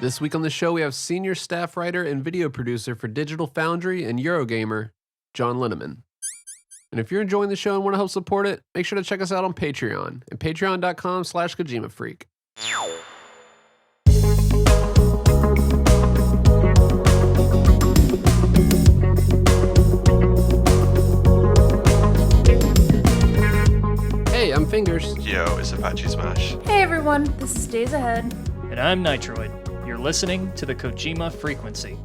This week on the show, we have senior staff writer and video producer for Digital Foundry and Eurogamer, John Linneman. And if you're enjoying the show and want to help support it, make sure to check us out on Patreon at patreon.com/Kojima Freak. Hey, I'm Fingers. Yo, it's Apache Smash. Hey everyone, this is Days Ahead. And I'm Nitroid. You're listening to the Kojima Frequency.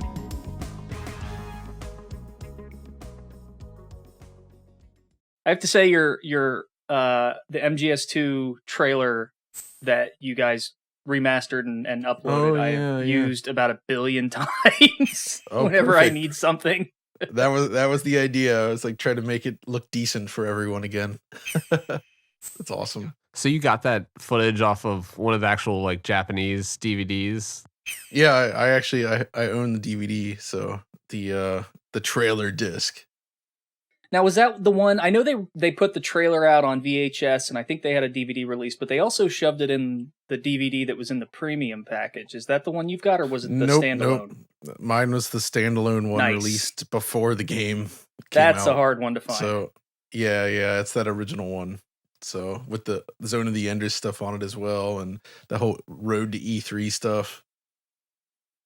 I have to say the MGS2 trailer that you guys remastered and uploaded, I've used about 1 billion times whenever perfect. I need something. That was the idea. I was like trying to make it look decent for everyone again. That's awesome. So you got that footage off of one of the actual like Japanese DVDs? Yeah, I actually own the DVD, so the trailer disc. Now, was that the one? I know they put the trailer out on VHS, and I think they had a DVD release, but they also shoved it in the DVD that was in the premium package. Is that the one you've got, or was it the standalone? Nope. Mine was the standalone one released before the game came That's out. a hard one to find. So, yeah, it's that original one. So, with the Zone of the Enders stuff on it as well, and the whole Road to E3 stuff.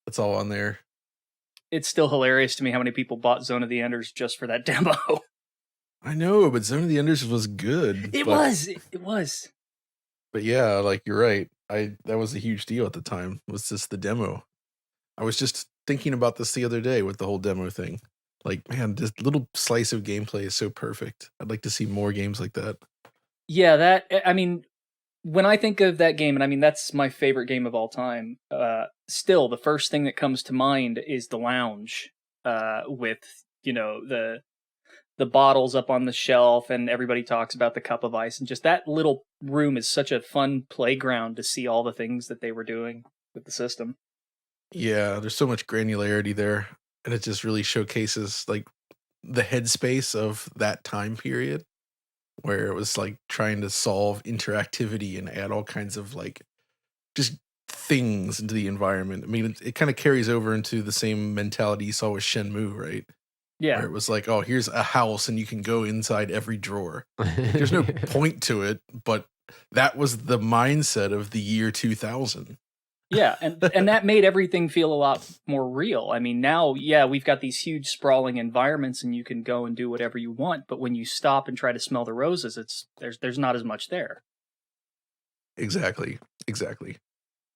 That's all on there. It's still hilarious to me how many people bought Zone of the Enders just for that demo. I know, but Zone of the Enders was good. It was. But yeah, like you're right. That was a huge deal at the time. It was just the demo. I was just thinking about this the other day with the whole demo thing. Like, man, this little slice of gameplay is so perfect. I'd like to see more games like that. Yeah, when I think of that game, and I mean, that's my favorite game of all time, still, the first thing that comes to mind is the lounge with, the bottles up on the shelf, and everybody talks about the cup of ice, and just that little room is such a fun playground to see all the things that they were doing with the system. Yeah, there's so much granularity there, and it just really showcases like the headspace of that time period, where it was like trying to solve interactivity and add all kinds of like just things into the environment. I mean, it kind of carries over into the same mentality you saw with Shenmue, right? Yeah. Where it was like, oh, here's a house and you can go inside every drawer. There's no point to it, but that was the mindset of the year 2000. Yeah, and that made everything feel a lot more real. I mean, now, yeah, we've got these huge sprawling environments and you can go and do whatever you want, but when you stop and try to smell the roses, there's not as much there. Exactly.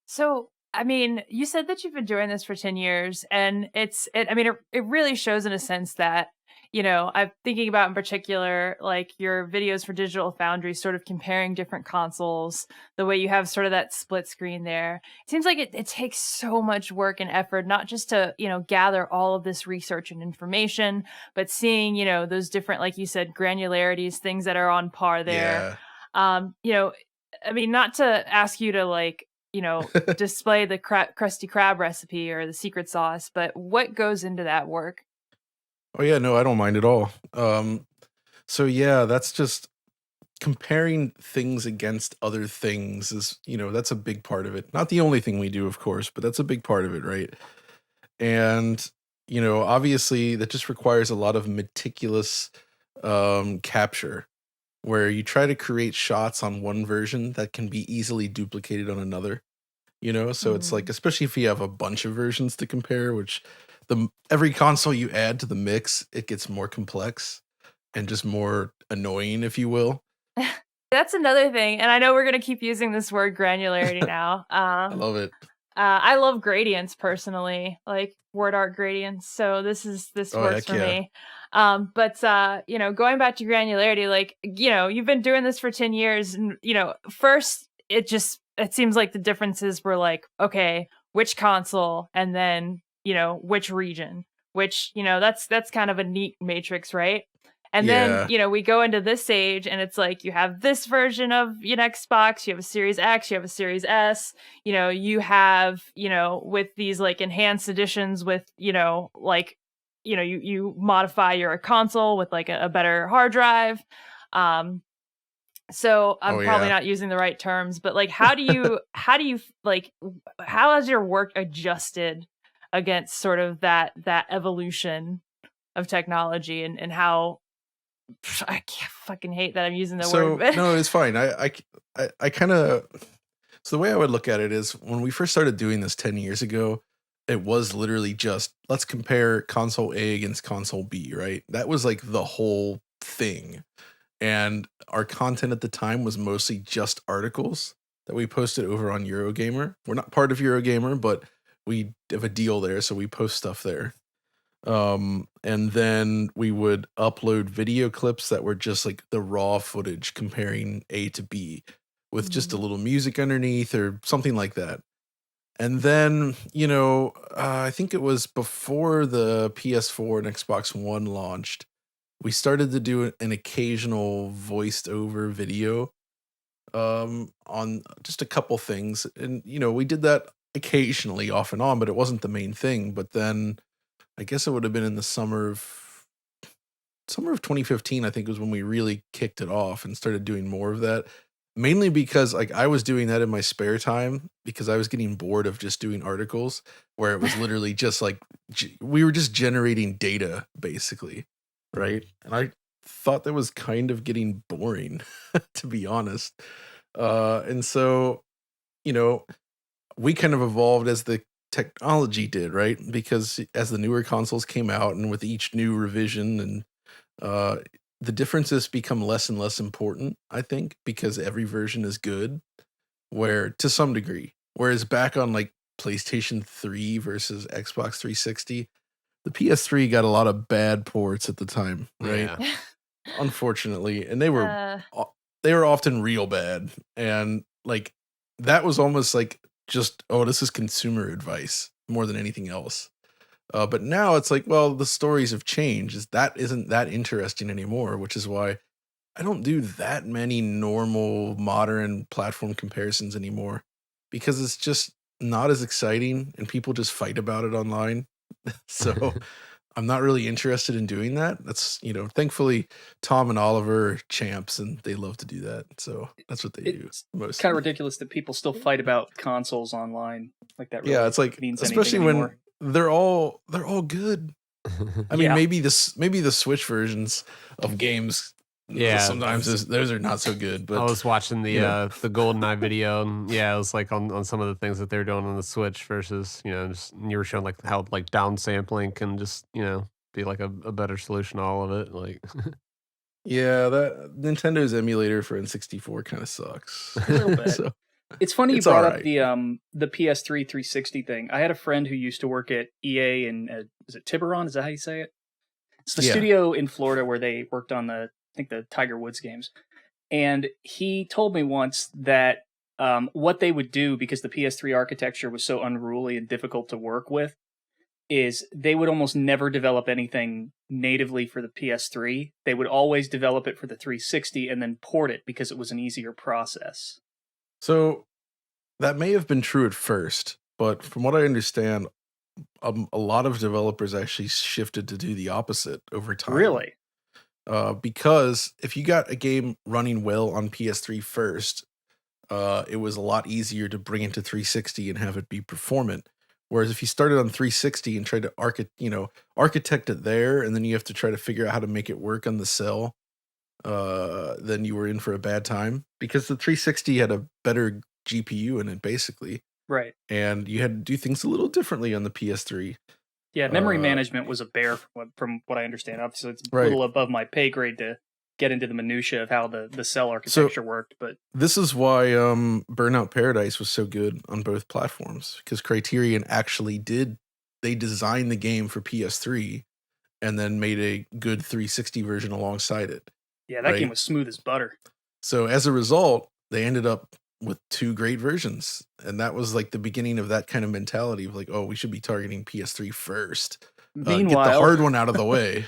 So, I mean, you said that you've been doing this for 10 years, and it really shows in a sense that, I'm thinking about in particular, like your videos for Digital Foundry, sort of comparing different consoles, the way you have sort of that split screen there. It seems like it takes so much work and effort, not just to, gather all of this research and information, but seeing, those different, like you said, granularities, things that are on par there. Yeah. Not to ask you to display the Krusty Krab recipe or the secret sauce, but what goes into that work? Oh yeah, no, I don't mind at all. So yeah, that's just comparing things against other things is, that's a big part of it. Not the only thing we do, of course, but that's a big part of it, right? And, obviously that just requires a lot of meticulous capture, where you try to create shots on one version that can be easily duplicated on another, so it's like, especially if you have a bunch of versions to compare, which every console you add to the mix, it gets more complex and just more annoying, if you will. That's another thing. And I know we're going to keep using this word granularity now. I love it. I love gradients personally, like word art gradients. So this works for me. But going back to granularity, like, you've been doing this for 10 years and, first it seems like the differences were like, okay, which console and then, which region, which, that's kind of a neat matrix, right? And then, we go into this age and it's like you have this version of an Xbox, you have a Series X, you have a Series S, you have, with these like enhanced editions with, you modify your console with like a better hard drive. So I'm Oh, probably yeah. not using the right terms, but like, how do you like, how has your work adjusted against sort of that evolution of technology, and how I can't fucking hate that I'm using the word, So but no, it's fine. I kind of, so the way I would look at it is when we first started doing this 10 years ago, it was literally just let's compare console A against console B, right? That was like the whole thing. And our content at the time was mostly just articles that we posted over on Eurogamer. We're not part of Eurogamer, but we have a deal there, so we post stuff there. And then we would upload video clips that were just like the raw footage comparing A to B with just a little music underneath or something like that. And then, I think it was before the PS4 and Xbox One launched, we started to do an occasional voiced over video on just a couple things. And, we did that occasionally off and on, but it wasn't the main thing. But then I guess it would have been in the summer of 2015, I think, was when we really kicked it off and started doing more of that. Mainly because like I was doing that in my spare time because I was getting bored of just doing articles where it was literally just like we were just generating data basically, right? And I thought that was kind of getting boring, to be honest. And so, we kind of evolved as the technology did, right? Because as the newer consoles came out and with each new revision and the differences become less and less important, I think, because every version is good, where to some degree. Whereas back on like PlayStation 3 versus Xbox 360, the PS3 got a lot of bad ports at the time, right? Yeah. Unfortunately, and they were often real bad, and like that was almost like just, oh, this is consumer advice more than anything else. But now it's like, well, the stories have changed. That isn't that interesting anymore, which is why I don't do that many normal modern platform comparisons anymore because it's just not as exciting and people just fight about it online. So I'm not really interested in doing that. That's, thankfully Tom and Oliver are champs and they love to do that. So that's what they do It's most. kind of ridiculous that people still fight about consoles online like that. Really Yeah, it's like, means especially anything anymore. when they're all good. I mean, Yeah. maybe the Switch versions of games. Yeah, sometimes those are not so good. But I was watching the you know. the GoldenEye video, and yeah, it was like on some of the things that they're doing on the Switch versus just you were showing like how like downsampling can just be like a better solution to all of it. Like, Yeah, that Nintendo's emulator for N64 kind of sucks. A little bit. So It's funny you it's brought all up right. the PS3 360 thing. I had a friend who used to work at EA in is it Tiburon? Is that how you say it? It's the Yeah. studio in Florida where they worked on the Tiger Woods games. And he told me once that what they would do, because the PS3 architecture was so unruly and difficult to work with, is they would almost never develop anything natively for the PS3. They would always develop it for the 360 and then port it because it was an easier process. So that may have been true at first, but from what I understand, a lot of developers actually shifted to do the opposite over time. Really? Because if you got a game running well on PS3 first, it was a lot easier to bring it to 360 and have it be performant. Whereas if you started on 360 and tried to architect it there, and then you have to try to figure out how to make it work on the cell, then you were in for a bad time because the 360 had a better GPU in it, basically. Right. And you had to do things a little differently on the PS3. Yeah, memory management was a bear from what I understand. Obviously, it's a Right. little above my pay grade to get into the minutia of how the cell architecture worked, but This is why Burnout Paradise was so good on both platforms, because Criterion actually they designed the game for PS3 and then made a good 360 version alongside it. yeah, that game Right. was smooth as butter. So as a result, they ended up with two great versions. And that was like the beginning of that kind of mentality of like, oh, we should be targeting PS3 first. Get the Meanwhile, hard one out of the way.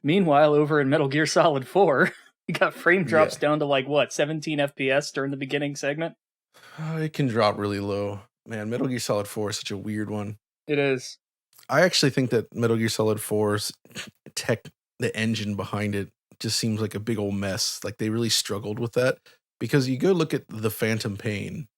meanwhile, over in Metal Gear Solid 4, you got frame drops Yeah. down to like what, 17 FPS during the beginning segment? It can drop really low. Man, Metal Gear Solid 4 is such a weird one. It is. I actually think that Metal Gear Solid 4's the engine behind it just seems like a big old mess. Like they really struggled with that because you go look at the Phantom Pain,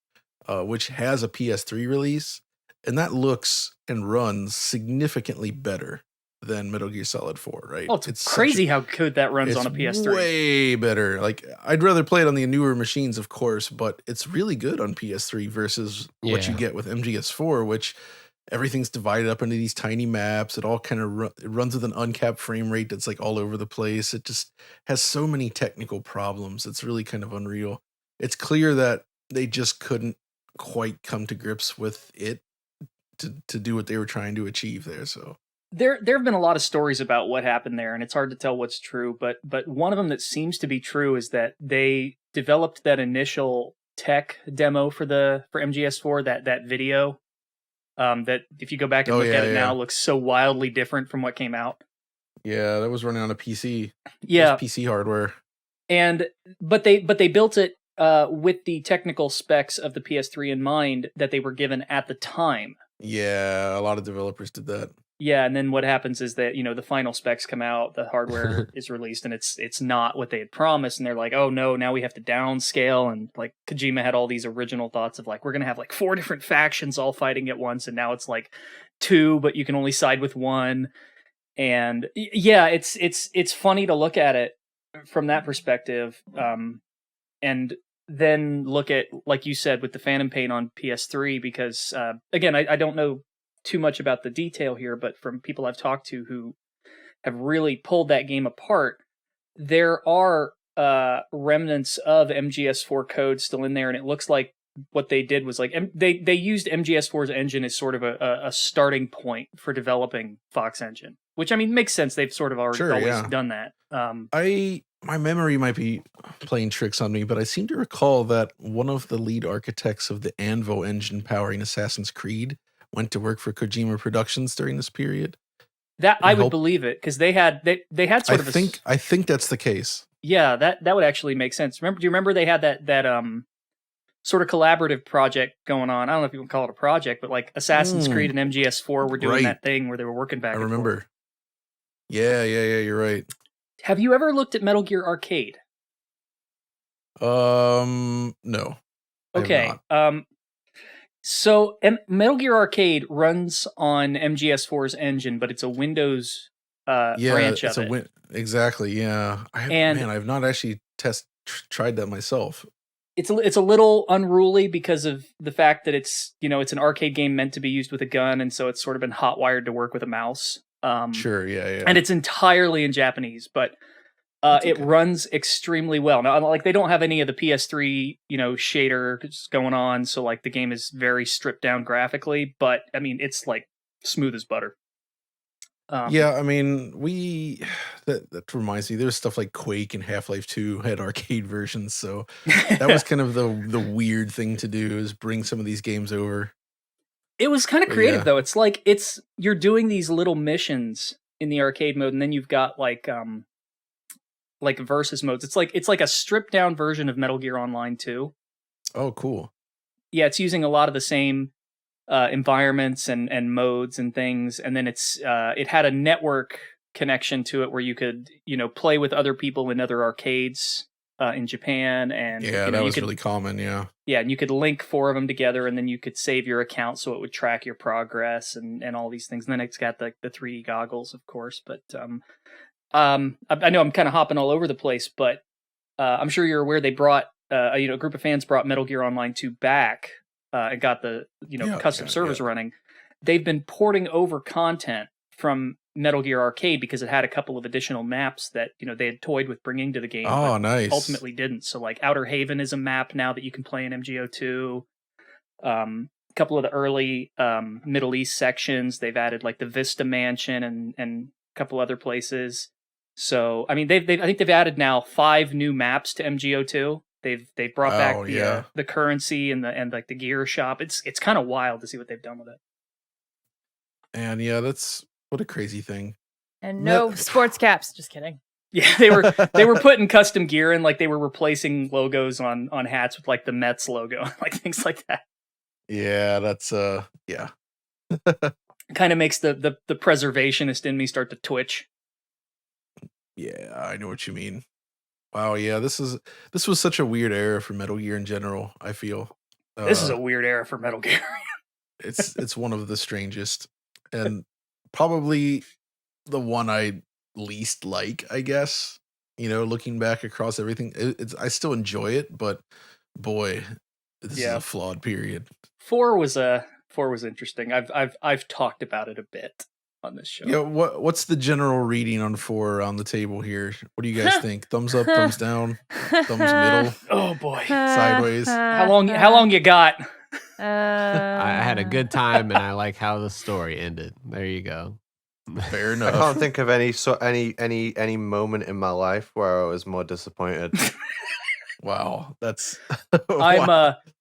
which has a PS3 release, and that looks and runs significantly better than Metal Gear Solid 4, right? Oh, it's crazy how good that runs on a PS3. Way better. Like, I'd rather play it on the newer machines, of course, but it's really good on PS3 versus what you get with MGS4, which everything's divided up into these tiny maps. It all kind of it runs with an uncapped frame rate that's like all over the place. It just has so many technical problems. It's really kind of unreal. It's clear that they just couldn't quite come to grips with it to do what they were trying to achieve there. So there have been a lot of stories about what happened there, and it's hard to tell what's true. But one of them that seems to be true is that they developed that initial tech demo for MGS4, that video. That if you go back and look at it now, looks so wildly different from what came out. Yeah, that was running on a PC. Yeah, PC hardware. But they built it with the technical specs of the PS3 in mind that they were given at the time. Yeah, a lot of developers did that. Yeah, and then what happens is that, the final specs come out, the hardware is released, and it's not what they had promised, and they're like, oh no, now we have to downscale, and like Kojima had all these original thoughts of like, we're gonna have like 4 different factions all fighting at once, and now it's like 2, but you can only side with 1. And yeah, it's funny to look at it from that perspective, and then look at, like you said, with the Phantom Pain on PS3, because again, I don't know too much about the detail here, but from people I've talked to who have really pulled that game apart, there are remnants of MGS4 code still in there, and it looks like what they did was like they used MGS4's engine as sort of a starting point for developing Fox Engine, which I mean makes sense. They've sort of already always done that. My memory might be playing tricks on me, but I seem to recall that one of the lead architects of the Anvil engine powering Assassin's Creed went to work for Kojima Productions during this period. That I would believe it, because they had sort of I think that's the case. Yeah, that would actually make sense. Do you remember they had that sort of collaborative project going on? I don't know if you would call it a project, but like Assassin's Creed and MGS4 were doing that thing where they were working back. I remember. Forth. Yeah, you're right. Have you ever looked at Metal Gear Arcade? No. Okay. So Metal Gear Arcade runs on MGS4's engine, but it's a Windows branch of it. Exactly. Yeah. I've not actually tried that myself. It's a little unruly because of the fact that it's an arcade game meant to be used with a gun, and so it's sort of been hot wired to work with a mouse. Sure. Yeah. And it's entirely in Japanese, but it runs extremely well. Now, like, they don't have any of the PS3, shader going on, so like the game is very stripped down graphically, but I mean, it's like smooth as butter. Yeah, I mean, that reminds me, there's stuff like Quake and Half-Life 2 had arcade versions, so that was kind of the weird thing to do, is bring some of these games over. It was kind of creative though. It's like you're doing these little missions in the arcade mode, and then you've got like versus modes. It's like a stripped down version of Metal Gear Online 2. Oh, cool. Yeah, it's using a lot of the same environments and modes and things, and then it had a network connection to it where you could play with other people in other arcades in Japan, and that was really common. Yeah, and you could link 4 of them together, and then you could save your account so it would track your progress and all these things. And then it's got the 3D goggles, of course. But I know I'm kind of hopping all over the place, but I'm sure you're aware they brought a group of fans brought Metal Gear Online 2 back and got the custom servers running. They've been porting over content from Metal Gear Arcade because it had a couple of additional maps that they had toyed with bringing to the game. Oh, but nice! Ultimately, didn't. So like Outer Haven is a map now that you can play in MGO2. A couple of the early Middle East sections, they've added like the Vista Mansion and a couple other places. So I mean, I think they've added now 5 new maps to MGO2. They've brought back the currency and like the gear shop. It's kind of wild to see what they've done with it. And that's what a crazy thing. And no sports caps. Just kidding. Yeah, they were putting custom gear in, like they were replacing logos on hats with like the Mets logo, like things like that. Yeah, that's kind of makes the preservationist in me start to twitch. Yeah, I know what you mean. Wow, yeah, this was such a weird era for Metal Gear in general, I feel. This is a weird era for Metal Gear. It's one of the strangest, and probably the one I least like, I guess. Looking back across everything, I still enjoy it, but boy, this is a flawed period. 4 was interesting. I've talked about it a bit on this show. Yeah, what's the general reading on 4 around the table here? What do you guys think? Thumbs up, thumbs down, thumbs middle, Oh boy, sideways. how long you got? I had a good time, and I like how the story ended. There you go. Fair I enough. can't think of any moment in my life where I was more disappointed. Wow, that's.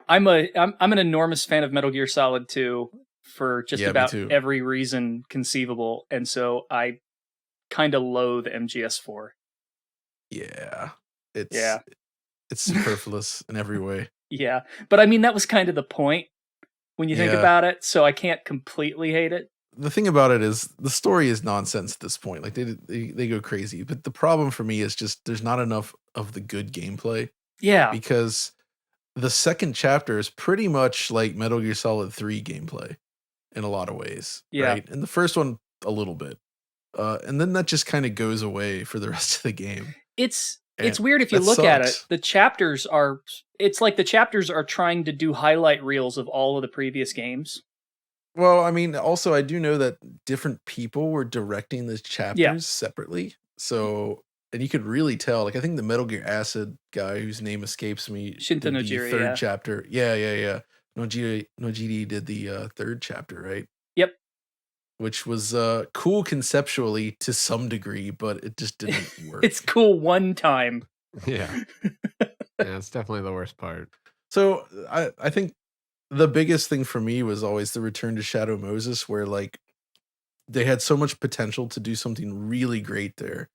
I'm an enormous fan of Metal Gear Solid 2 for just Yeah, me about too. every reason conceivable, and so I kind of loathe MGS4. Yeah, it's Yeah. it's superfluous in every way. Yeah, but I mean that was kind of the point when you think Yeah. about it, so I can't completely hate it. The thing about it is the story is nonsense at this point. Like they go crazy, but the problem for me is just there's not enough of the good gameplay Yeah, because the second chapter is pretty much like Metal Gear Solid 3 gameplay in a lot of ways. Yeah. Right? And the first one a little bit. And then that just kind of goes away for the rest of the game. it's And weird if you that look at it. sucks. The chapters are trying to do highlight reels of all of the previous games. Well, I mean, also I do know that different people were directing the chapters separately. So, and you could really tell. Like, I think the Metal Gear Acid guy, whose name escapes me, Shinta did the Nojiri, third yeah. chapter. Yeah. Nojiri did the third chapter, right? Yep. Which was cool conceptually to some degree, but it just didn't work. It's cool one time. Yeah. Yeah, it's definitely the worst part. So I think the biggest thing for me was always the return to Shadow Moses, where like they had so much potential to do something really great there,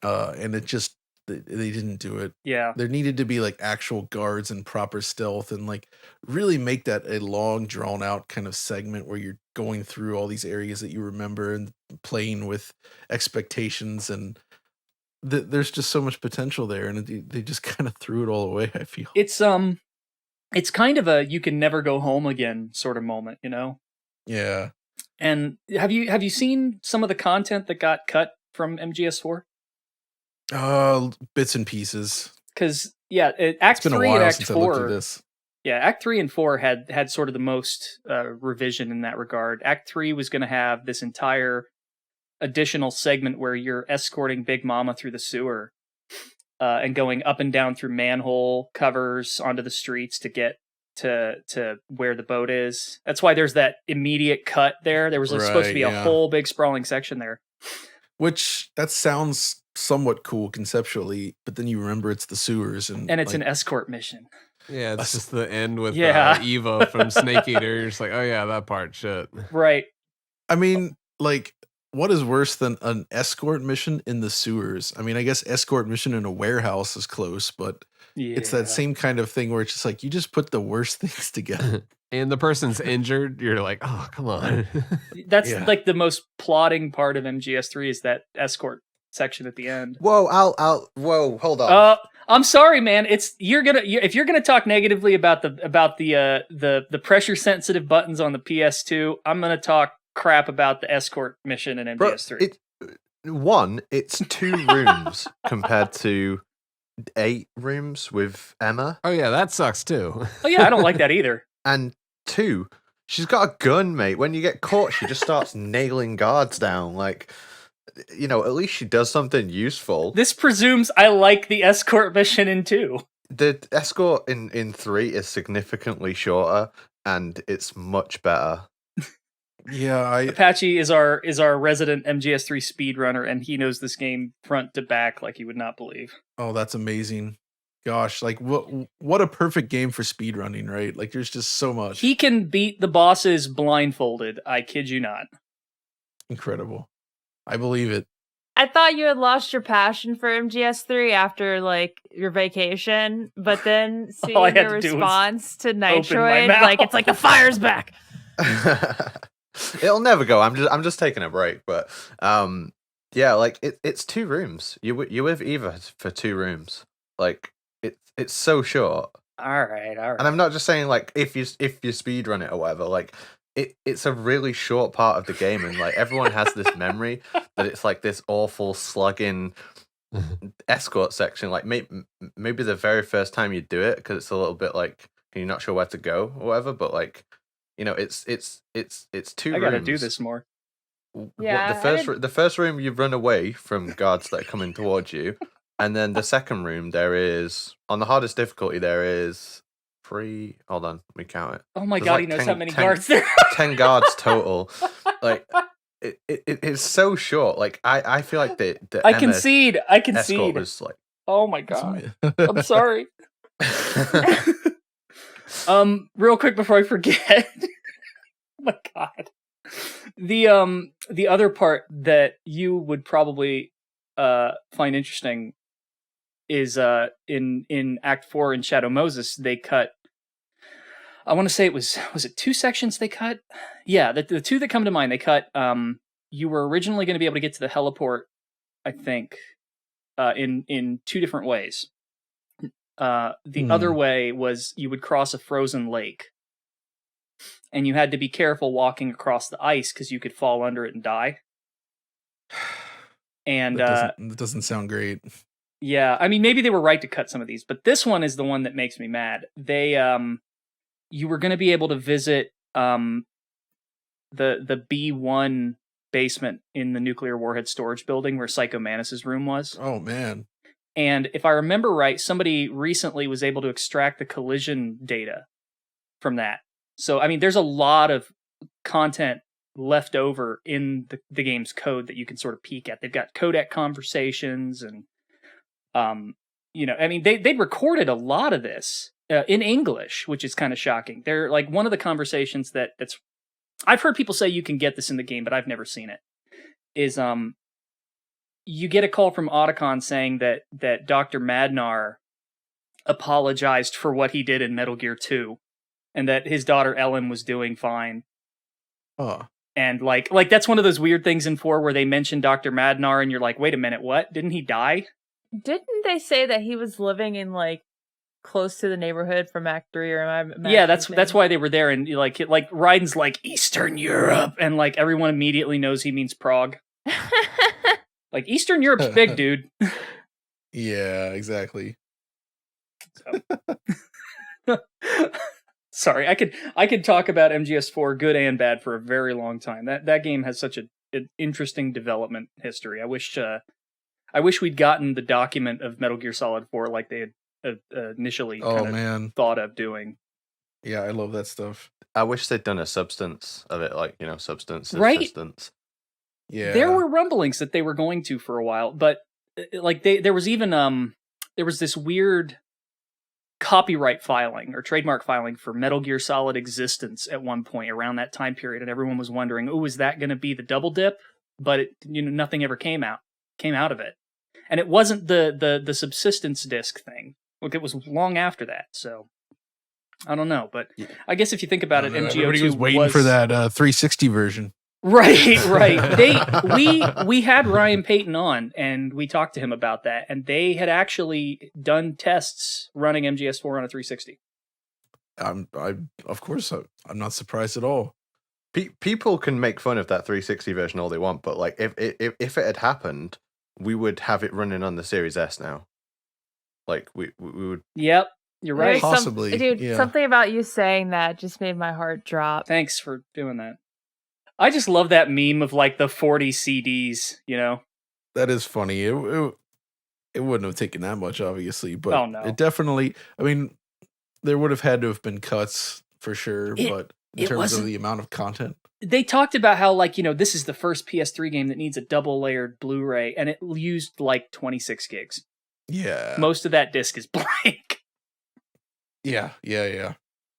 and it just they didn't do it. Yeah. There needed to be like actual guards and proper stealth, and like really make that a long, drawn out kind of segment where you're going through all these areas that you remember and playing with expectations, and there's just so much potential there, and they just kind of threw it all away. I feel It's kind of a you can never go home again sort of moment, you know? Yeah. And have you seen some of the content that got cut from MGS4? Bits and pieces. Because Act It's been a 3 and while Act since I looked 4. at this. Yeah, Act 3 and 4 had sort of the most revision in that regard. Act 3 was going to have this entire additional segment where you're escorting Big Mama through the sewer and going up and down through manhole covers onto the streets to get to where the boat is. That's why there's that immediate cut there. There was supposed to be a whole big sprawling section there. Which that sounds somewhat cool conceptually, but then you remember it's the sewers and And it's like, an escort mission. Yeah, it's just the end with Yeah. Eva from Snake Eater. You're just like, oh yeah, that part, shit. Right. I mean, like, what is worse than an escort mission in the sewers? I mean, I guess escort mission in a warehouse is close, but it's that same kind of thing where it's just like you just put the worst things together. And the person's injured. You're like, oh, come on. That's Yeah. like the most plotting part of MGS3 is that escort section at the end. Whoa, whoa, hold on. I'm sorry, man. If you're gonna talk negatively about the pressure sensitive buttons on the PS2, I'm gonna talk crap about the escort mission in MGS3. It's 2 rooms compared to 8 rooms with Emma, Oh yeah, that sucks too. Oh yeah, I don't like that either. and 2, she's got a gun, mate. When you get caught, she just starts nailing guards down. Like, you know, at least she does something useful. This presumes I like the escort mission in 2. The escort in 3 is significantly shorter, and it's much better. Yeah, Apache is our resident MGS3 speedrunner, and he knows this game front to back like you would not believe. oh, that's amazing. Gosh, like what a perfect game for speedrunning, right? Like there's just so much. He can beat the bosses blindfolded. I kid you not. Incredible. I believe it. I thought you had lost your passion for MGS3 after like your vacation, but then seeing All I had your to do was response to open my Nitroid, mouth. like it's like the fire's back. It'll never go. I'm just taking a break, but Yeah, like it's 2 rooms. You with Eva for 2 rooms. Like it's so short. All right. And I'm not just saying like if you speedrun it or whatever, like it's a really short part of the game, and like everyone has this memory that it's like this awful slugging escort section. Like maybe the very first time you do it, because it's a little bit like you're not sure where to go or whatever. But like, you know, it's 2 I gotta rooms. do this more. Yeah, The first room you run away from guards that are coming towards you, and then the second room there is on the hardest difficulty there is 3. Hold on, let me count it. Oh my There's god, like he knows 10 how many 10 guards there are. 10 guards total. Like it's so short. Like I feel like the I MS concede. escort was like. Oh my god. I'm sorry. Real quick before I forget. Oh my god. The other part that you would probably find interesting is in Act 4 in Shadow Moses they cut. I want to say it was it 2 sections they cut? Yeah, the 2 that come to mind they cut. You were originally going to be able to get to the heliport, I think, in 2 different ways. The other way was you would cross a frozen lake, and you had to be careful walking across the ice because you could fall under it and die. And that doesn't sound great. Yeah, I mean, maybe they were right to cut some of these, but this one is the one that makes me mad. They, you were going to be able to visit the B1 basement in the nuclear warhead storage building where Psycho Manus's room was. Oh man. And if I remember right, somebody recently was able to extract the collision data from that. So, I mean, there's a lot of content left over in the game's code that you can sort of peek at. They've got codec conversations and, you know, I mean, they'd recorded a lot of this in English, which is kind of shocking. They're like one of the conversations that's, I've heard people say you can get this in the game, but I've never seen it, is, you get a call from Otacon saying that Dr. Madnar apologized for what he did in Metal Gear 2 and that his daughter Ellen was doing fine. Oh. And like that's one of those weird things in 4 where they mention Dr. Madnar and you're like, wait a minute, what? Didn't he die? Didn't they say that he was living in like close to the neighborhood from Act 3 or am I Yeah, that's why they were there, and like Raiden's like Eastern Europe and like everyone immediately knows he means Prague. Like Eastern Europe's big, dude. Yeah, exactly. Sorry, I could talk about MGS4 good and bad for a very long time. That game has such an interesting development history. I wish we'd gotten the document of Metal Gear Solid 4 like they had initially thought of doing. Yeah, I love that stuff. I wish they'd done a substance of it, like, you know, substance. Right? Yeah. There were rumblings that they were going to for a while, but like there was even there was this weird copyright filing or trademark filing for Metal Gear Solid Existence at one point around that time period, and everyone was wondering, oh, is that going to be the double dip? But nothing ever came out of it, and it wasn't the subsistence disc thing. Like it was long after that, so I don't know. But I guess if you think about it, MGO2 everybody was waiting for that 360 version. Right. We had Ryan Payton on, and we talked to him about that, and they had actually done tests running MGS4 on a 360. Of course, I'm not surprised at all. People can make fun of that 360 version all they want, but like if it had happened, we would have it running on the Series S now. Like we would. Yep, you're right. Possibly, dude. Yeah. Something about you saying that just made my heart drop. Thanks for doing that. I just love that meme of like the 40 CDs, you know? That is funny. It wouldn't have taken that much, obviously, but Oh, no. it definitely, I mean, there would have had to have been cuts for sure, but in terms of the amount of content. They talked about how, like, you know, this is the first PS3 game that needs a double layered Blu-ray, and it used like 26 gigs. Yeah. Most of that disc is blank. Yeah.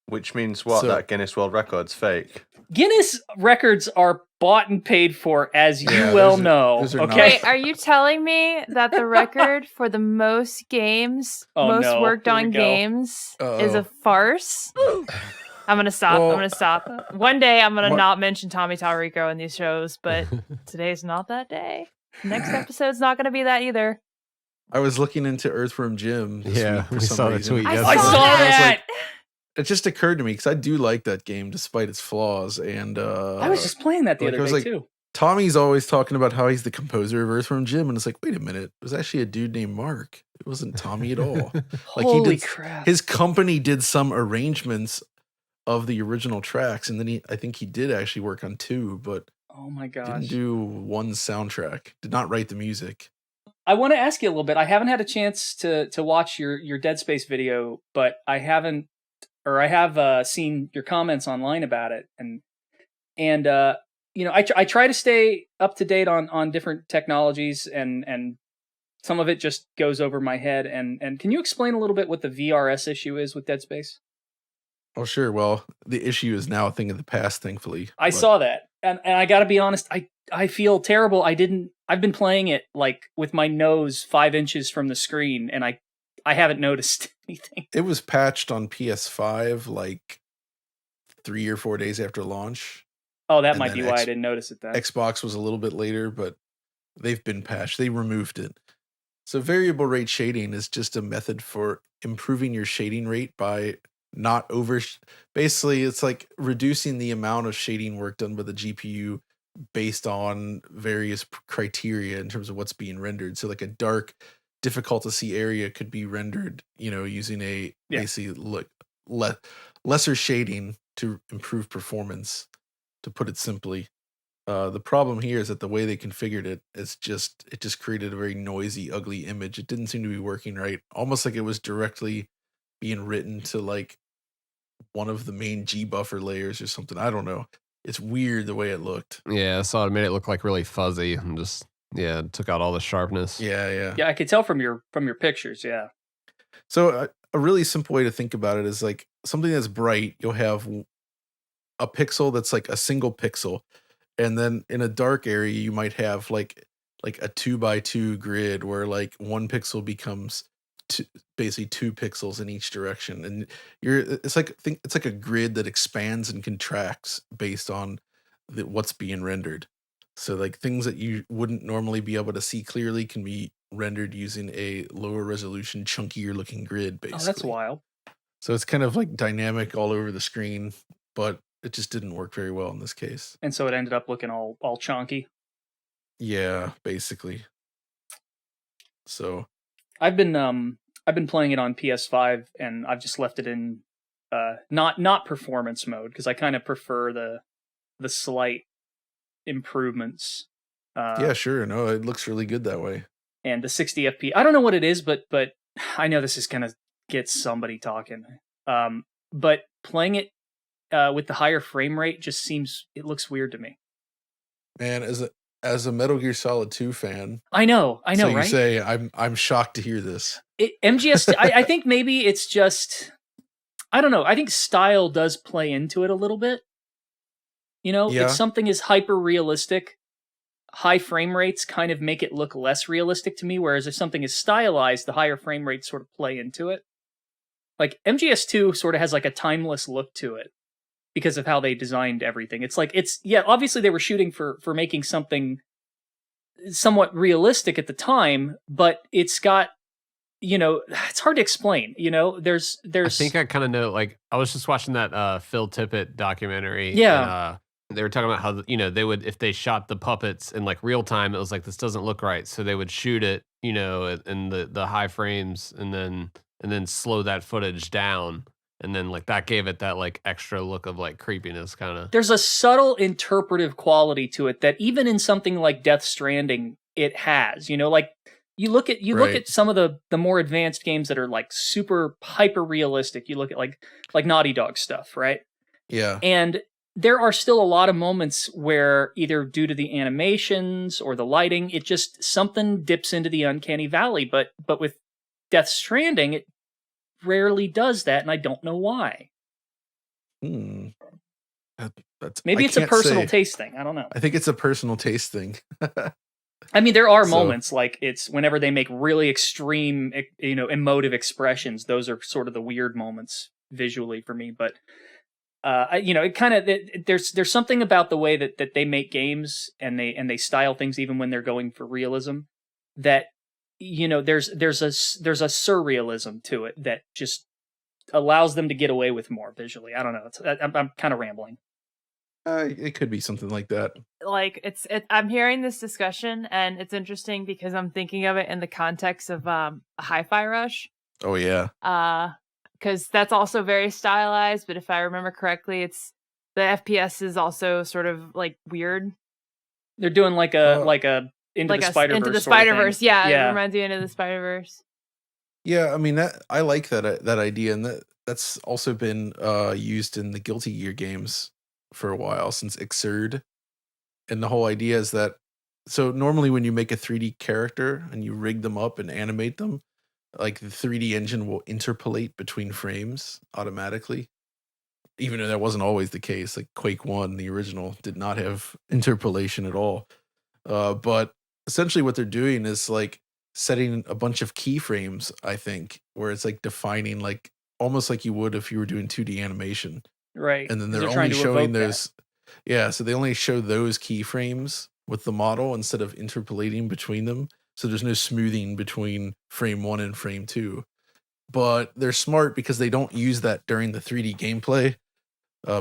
Which means what? So- That Guinness World Record's fake. Guinness records are bought and paid for, as you Yeah, well those are- know. those are Okay. not- Wait, are you telling me that the record for the most games, most worked Here we on go. games, is Uh-oh. a farce? I'm gonna stop. Well- I'm gonna stop. One day I'm gonna not mention Tommy Tallarico in these shows, but today's not that day. Next episode's not going to be that either. I was looking into Earthworm Jim this Yeah, week for we some saw the reason. tweet I yesterday. saw I saw that. I was that. like, it just occurred to me because I do like that game despite its flaws. And I was just playing that the like, I other was day like, too. Tommy's always talking about how he's the composer of Earthworm Jim, and it's like, wait a minute, it was actually a dude named Mark. It wasn't Tommy at all. Like Holy he did, crap! his company did some arrangements of the original tracks, and then I think he did actually work on 2, but Oh my gosh! didn't do one soundtrack. Did not write the music. I want to ask you a little bit. I haven't had a chance to watch your Dead Space video, but I have seen your comments online about it, and you know, I try to stay up to date on different technologies, and some of it just goes over my head. And can you explain a little bit what the VRS issue is with Dead Space? Oh, sure. Well, the issue is now a thing of the past, thankfully. I but- saw that, and I got to be honest, I feel terrible. I've been playing it like with my nose 5 inches from the screen, and I haven't noticed anything. It was patched on PS5 like 3 or 4 days after launch. Oh, that And might then be why I didn't notice it then. Xbox was a little bit later, but they've been patched. They removed it. So variable rate shading is just a method for improving your shading rate by not basically it's like reducing the amount of shading work done by the GPU based on various criteria in terms of what's being rendered. So like a dark, difficult to see area could be rendered, using a basically lesser shading to improve performance, to put it simply. The problem here is that the way they configured it, it just created a very noisy, ugly image. It didn't seem to be working right. Almost like it was directly being written to like one of the main G buffer layers or something. I don't know. It's weird the way it looked. Yeah, I saw it made it look like really fuzzy and just it took out all the sharpness. Yeah. Yeah, I could tell from your pictures. Yeah. So a really simple way to think about it is like something that's bright, you'll have a pixel that's like a single pixel. And then in a dark area, you might have like a 2x2 grid where like one pixel becomes basically 2 pixels in each direction. And it's like a grid that expands and contracts based on what's being rendered. So like things that you wouldn't normally be able to see clearly can be rendered using a lower resolution, chunkier looking grid, basically. Oh, that's wild. So it's kind of like dynamic all over the screen, but it just didn't work very well in this case. And so it ended up looking all chonky. Yeah, basically. So I've been playing it on PS5, and I've just left it in not performance mode because I kind of prefer the slight improvements. yeah, sure. No, it looks really good that way. And the 60 FPS. I don't know what it is, but I know this is gonna get somebody talking. But playing it with the higher frame rate just it looks weird to me. Man, as a Metal Gear Solid 2 fan, I know, so you right? say I'm shocked to hear this. MGS. I think maybe it's just, I don't know. I think style does play into it a little bit. Yeah. If something is hyper realistic, high frame rates kind of make it look less realistic to me. Whereas if something is stylized, the higher frame rates sort of play into it. Like MGS2 sort of has like a timeless look to it because of how they designed everything. It's like, obviously they were shooting for making something somewhat realistic at the time, but it's got, it's hard to explain. There's. I think I kind of know. Like, I was just watching that Phil Tippett documentary. Yeah. And, they were talking about how they would, if they shot the puppets in like real time, it was like, this doesn't look right, so they would shoot it, in the high frames, and then slow that footage down, and then like that gave it that like extra look of like creepiness, kind of. There's a subtle interpretive quality to it that even in something like Death Stranding, it has. Like you look at some of the more advanced games that are like super hyper realistic. You look at like Naughty Dog stuff, right? Yeah. And there are still a lot of moments where either due to the animations or the lighting, it just something dips into the uncanny valley. But with Death Stranding, it rarely does that, and I don't know why. Maybe it's a personal taste thing. I don't know. I think it's a personal taste thing. I mean, there are moments like it's whenever they make really extreme, emotive expressions. Those are sort of the weird moments visually for me. But it kind of there's something about the way that they make games and they style things even when they're going for realism that there's a surrealism to it that just allows them to get away with more visually. I don't know. I'm kind of rambling. It could be something like that. Like I'm hearing this discussion and it's interesting because I'm thinking of it in the context of a Hi-Fi Rush. Oh yeah. Because that's also very stylized, but if I remember correctly, it's the FPS is also sort of like weird. They're doing like a Into the Spider-Verse. Into the Spider-Verse, yeah. It reminds me of Into the Spider-Verse. Yeah, I mean I like that idea, and that's also been used in the Guilty Gear games for a while since Xrd. And the whole idea is that so normally when you make a 3D character and you rig them up and animate them, like the 3D engine will interpolate between frames automatically. Even though that wasn't always the case. Like Quake 1, the original, did not have interpolation at all. But essentially what they're doing is like setting a bunch of keyframes, I think, where it's like defining like almost like you would if you were doing 2D animation. Right. And then they're only showing those. Yeah, so they only show those keyframes with the model instead of interpolating between them. So there's no smoothing between frame 1 and frame 2. But they're smart because they don't use that during the 3D gameplay.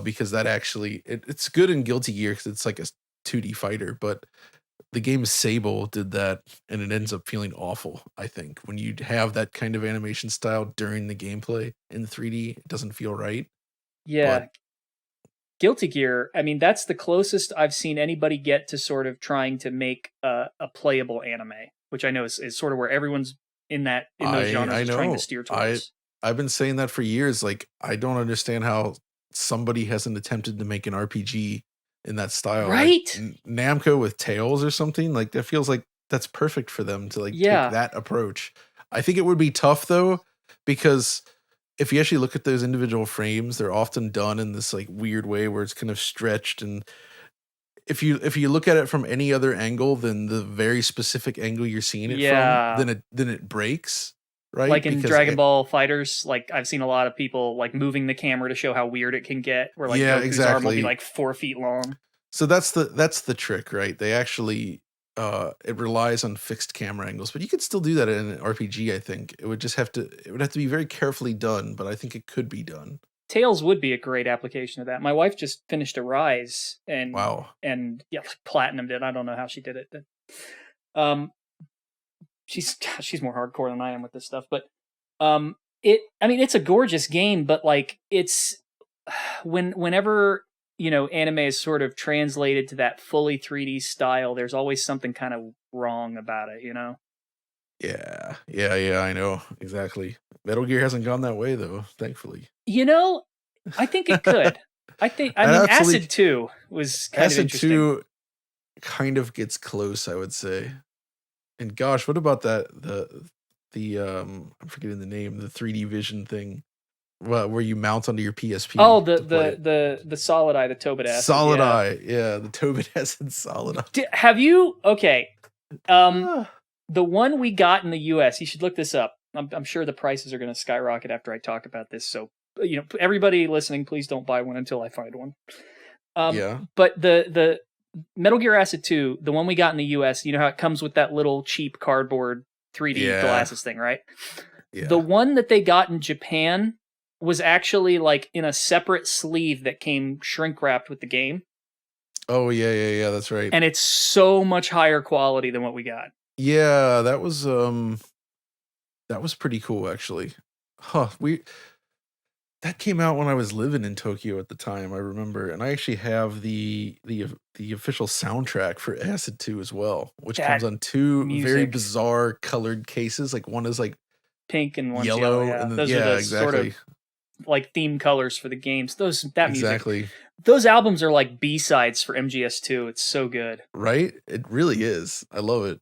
Because that actually it's good in Guilty Gear because it's like a 2D fighter, but the game Sable did that and it ends up feeling awful. I think when you have that kind of animation style during the gameplay in 3D, it doesn't feel right. Yeah. Guilty Gear, I mean, that's the closest I've seen anybody get to sort of trying to make a playable anime, which I know is sort of where everyone's in those genres is trying to steer towards. I've been saying that for years. Like, I don't understand how somebody hasn't attempted to make an RPG in that style. Right? Like Namco with Tails or something. Like, that feels like that's perfect for them to take that approach. I think it would be tough though, because if you actually look at those individual frames, they're often done in this like weird way where it's kind of stretched. And if you look at it from any other angle than the very specific angle you're seeing it from, then it breaks. Right? Like in Dragon Ball Fighters, like I've seen a lot of people like moving the camera to show how weird it can get, where like Goku's arm will be like 4 feet long. So that's the trick, right? They actually it relies on fixed camera angles, but you could still do that in an RPG. I think it would have to be very carefully done, but I think it could be done. Tails would be a great application of that. My wife just finished a Rise and platinumed it. I don't know how she did it. She's more hardcore than I am with this stuff, but it's a gorgeous game, but like it's whenever anime is sort of translated to that fully 3D style, there's always something kind of wrong about it, Yeah, I know exactly. Metal Gear hasn't gone that way though, thankfully. I think it could. Acid 2 was kind of interesting. Acid 2 kind of gets close, I would say. And gosh, what about that the I'm forgetting the name, the 3D vision thing, where you mount onto your PSP? Oh, the Solid Eye, the Tobit Acid. Solid Eye, yeah, the Tobit Acid Solid Eye. Have you? Okay, the one we got in the U.S. You should look this up. I'm sure the prices are going to skyrocket after I talk about this. So everybody listening, please don't buy one until I find one. But the Metal Gear Acid 2, the one we got in the US, you know how it comes with that little cheap cardboard 3D glasses thing, right? Yeah. The one that they got in Japan was actually like in a separate sleeve that came shrink wrapped with the game. Oh yeah, that's right. And it's so much higher quality than what we got. Yeah, that was pretty cool actually. That came out when I was living in Tokyo at the time, I remember, and I actually have the official soundtrack for Acid 2 as well, which comes on two very bizarre colored cases. Like one is like pink and one's yellow. Yeah. And then, those are the sort of like theme colors for the games. Music. Those albums are like B-sides for MGS2. It's so good. Right? It really is. I love it.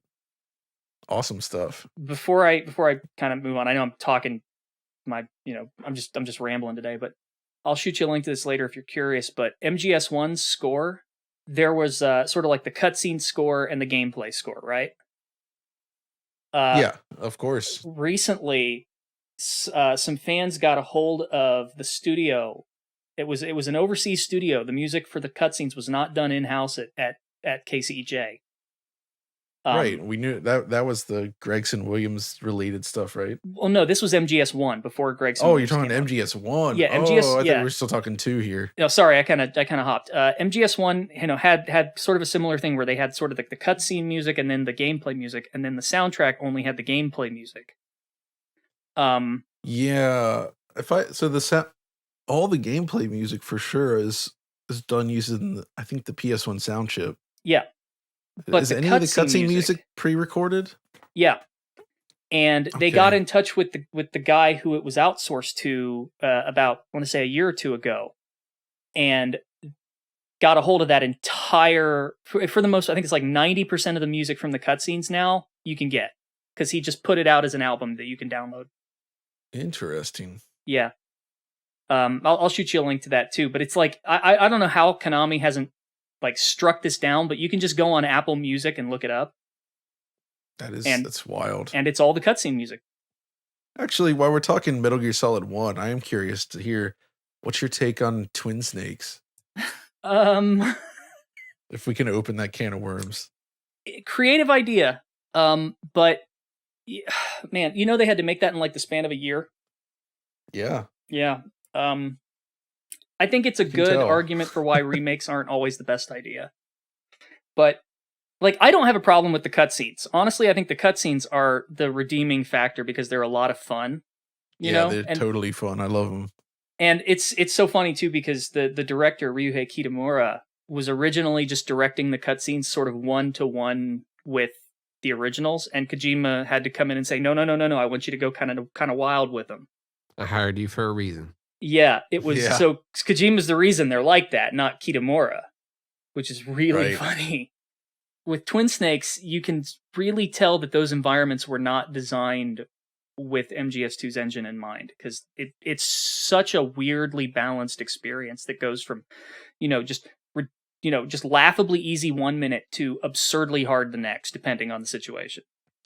Awesome stuff. Before I kind of move on, I know I'm talking I'm just rambling today, but I'll shoot you a link to this later if you're curious. But MGS1's score, there was sort of like the cutscene score and the gameplay score, right? Yeah, of course. Recently, some fans got a hold of the studio It was an overseas studio. The music for the cutscenes was not done in-house at KCEJ. Right, we knew that was the Gregson Williams related stuff, right? Well, no, this was MGS1 before Gregson. Oh, Williams you're talking came out. MGS1. Yeah, MGS. Oh, I yeah. thought we were still talking 2 here. No, sorry, I kind of hopped. MGS1, had sort of a similar thing where they had sort of like the cutscene music and then the gameplay music, and then the soundtrack only had the gameplay music. Yeah, all the gameplay music for sure is done using I think the PS1 sound chip. Yeah. But is any of the cutscene music pre-recorded? Yeah. And they got in touch with the guy who it was outsourced to about, I want to say, a year or two ago, and got a hold of that entire, for the most, I think it's like 90% of the music from the cutscenes now you can get, because he just put it out as an album that you can download. Interesting. Yeah. I'll shoot you a link to that too, but it's like, I don't know how Konami hasn't like struck this down, but you can just go on Apple Music and look it up. That's wild. And it's all the cutscene music. Actually, while we're talking Metal Gear Solid 1, I am curious to hear what's your take on Twin Snakes? If we can open that can of worms. Creative idea. But man, they had to make that in like the span of a year. Yeah. Yeah. I think it's a good argument for why remakes aren't always the best idea. But like, I don't have a problem with the cutscenes. Honestly, I think the cutscenes are the redeeming factor because they're a lot of fun. You know? They're totally fun. I love them. And it's so funny too because the director Ryuhei Kitamura was originally just directing the cutscenes sort of 1-to-1 with the originals, and Kojima had to come in and say, no, I want you to go kind of wild with them. I hired you for a reason. Yeah, it was so Kojima's the reason they're like that, not Kitamura, which is really funny. With Twin Snakes, you can really tell that those environments were not designed with MGS2's engine in mind, because it's such a weirdly balanced experience that goes from, just laughably easy 1 minute to absurdly hard the next, depending on the situation.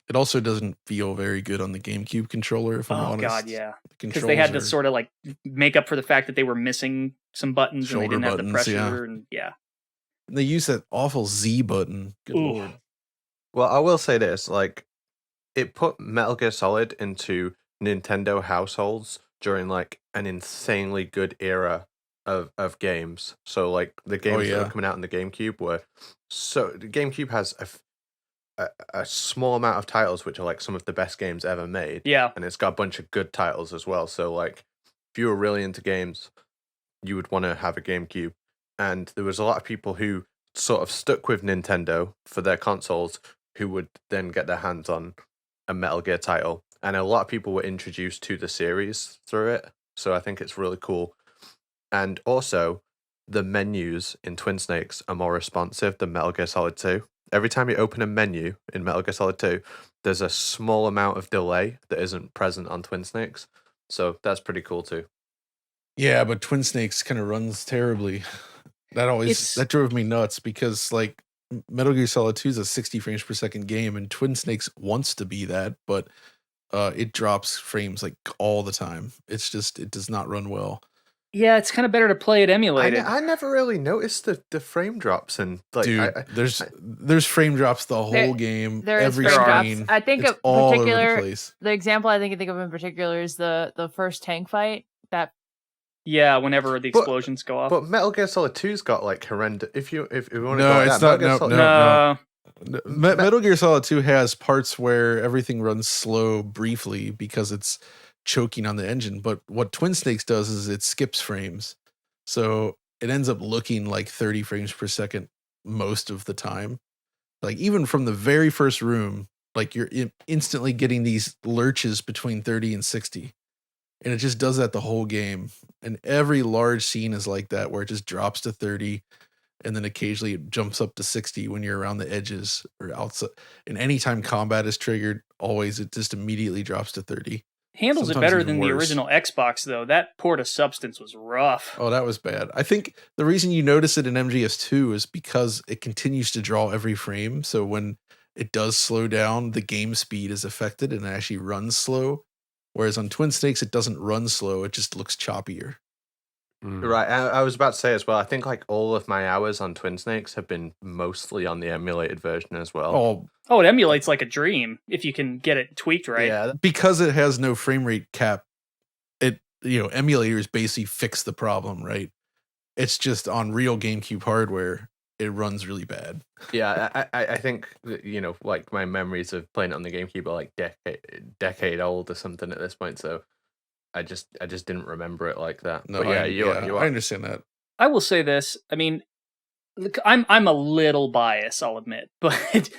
It also doesn't feel very good on the GameCube controller, if I'm honest. Oh, God, yeah. Because they had to sort of like make up for the fact that they were missing some buttons and they didn't have the pressure. And they use that awful Z button. Good Lord. Well, I will say this, like, it put Metal Gear Solid into Nintendo households during like an insanely good era of games. So like the games that were coming out in the GameCube the GameCube has a small amount of titles which are like some of the best games ever made. Yeah. And it's got a bunch of good titles as well. So like if you were really into games, you would want to have a GameCube. And there was a lot of people who sort of stuck with Nintendo for their consoles who would then get their hands on a Metal Gear title. And a lot of people were introduced to the series through it. So I think it's really cool. And also, the menus in Twin Snakes are more responsive than Metal Gear Solid 2. Every time you open a menu in Metal Gear Solid 2, there's a small amount of delay that isn't present on Twin Snakes. So that's pretty cool too. Yeah, but Twin Snakes kind of runs terribly. That drove me nuts because like Metal Gear Solid 2 is a 60 frames per second game, and Twin Snakes wants to be that, but it drops frames like all the time. It does not run well. Yeah, it's kind of better to play it emulated. I never really noticed the frame drops, and like, dude, there's frame drops the whole game. There every is frame screen. Drops. I think it's all over the place. The example I think of in particular is the first tank fight. Yeah, whenever the explosions go off. But Metal Gear Solid 2's got like horrendous. If you want to go it's that, no. Metal Gear Solid 2 has parts where everything runs slow briefly because it's choking on the engine, but what Twin Snakes does is it skips frames, so it ends up looking like 30 frames per second most of the time. Like even from the very first room, like you're instantly getting these lurches between 30 and 60, and it just does that the whole game. And every large scene is like that, where it just drops to 30 and then occasionally it jumps up to 60 when you're around the edges or outside. And anytime combat is triggered, always it just immediately drops to 30. Handles it better than the original Xbox, though. That port of substance was rough. Oh, that was bad. I think the reason you notice it in MGS2 is because it continues to draw every frame. So when it does slow down, the game speed is affected and it actually runs slow. Whereas on Twin Snakes, it doesn't run slow. It just looks choppier. Right, I was about to say as well, I think like all of my hours on Twin Snakes have been mostly on the emulated version as well. Oh, it emulates like a dream if you can get it tweaked right. Yeah, because it has no frame rate cap, emulators basically fix the problem, right? It's just on real GameCube hardware, it runs really bad. yeah. I think that, like my memories of playing it on the GameCube are like decade old or something at this point. So I just didn't remember it like that. No, But yeah, you I understand that. I will say this. I mean, look, I'm a little biased, I'll admit, but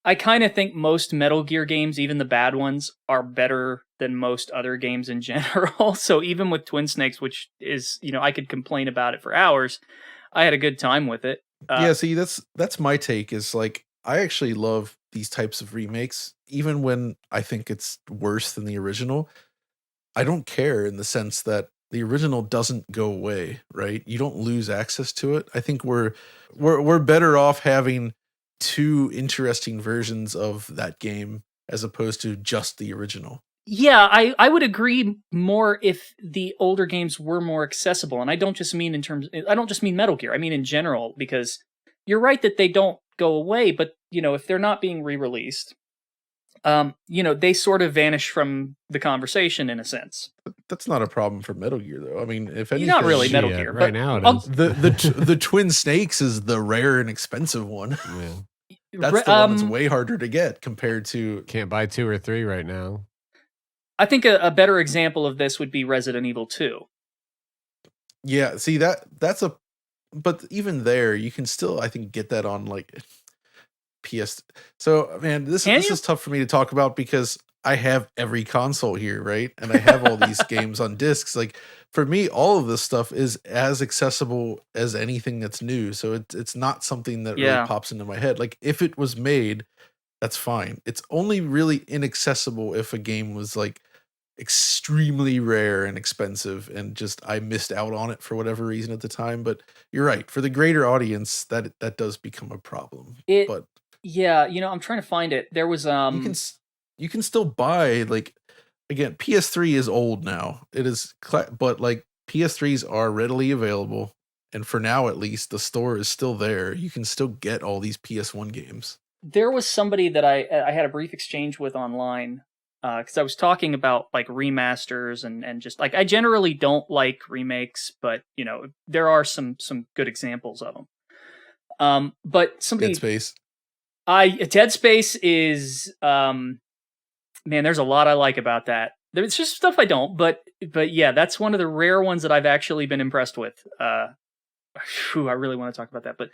I kind of think most Metal Gear games, even the bad ones, are better than most other games in general. So even with Twin Snakes, which is, I could complain about it for hours, I had a good time with it. Yeah, see, that's my take. Is like I actually love these types of remakes, even when I think it's worse than the original. I don't care in the sense that the original doesn't go away, right? You don't lose access to it. I think we're better off having two interesting versions of that game as opposed to just the original. Yeah, I would agree more if the older games were more accessible. And I don't just mean Metal Gear. I mean in general, because you're right that they don't go away, but if they're not being re-released, they sort of vanish from the conversation in a sense. That's not a problem for Metal Gear, though. I mean, if anything, not really Metal Gear, right but now it is. the Twin Snakes is the rare and expensive one. Yeah. That's the one that's way harder to get compared to. Can't buy 2 or 3 right now. I think a better example of this would be Resident Evil 2. Yeah, see but even there, you can still, I think, get that on like PS. So, man, this is tough for me to talk about because I have every console here, right? And I have all these games on discs. Like, for me, all of this stuff is as accessible as anything that's new. So it's not something that really pops into my head. Like, if it was made, that's fine. It's only really inaccessible if a game was like extremely rare and expensive and just I missed out on it for whatever reason at the time. But you're right. For the greater audience, that does become a problem. Yeah, I'm trying to find it. There was you can still buy, like, again, PS3 is old now. It is, but like PS3s are readily available, and for now at least, the store is still there. You can still get all these PS1 games. There was somebody that I had a brief exchange with online because I was talking about like remasters and just like I generally don't like remakes, but there are some good examples of them. But somebody Dead Space. Dead Space is man, there's a lot I like about that. There's just stuff I don't, but yeah, that's one of the rare ones that I've actually been impressed with. I really want to talk about that, but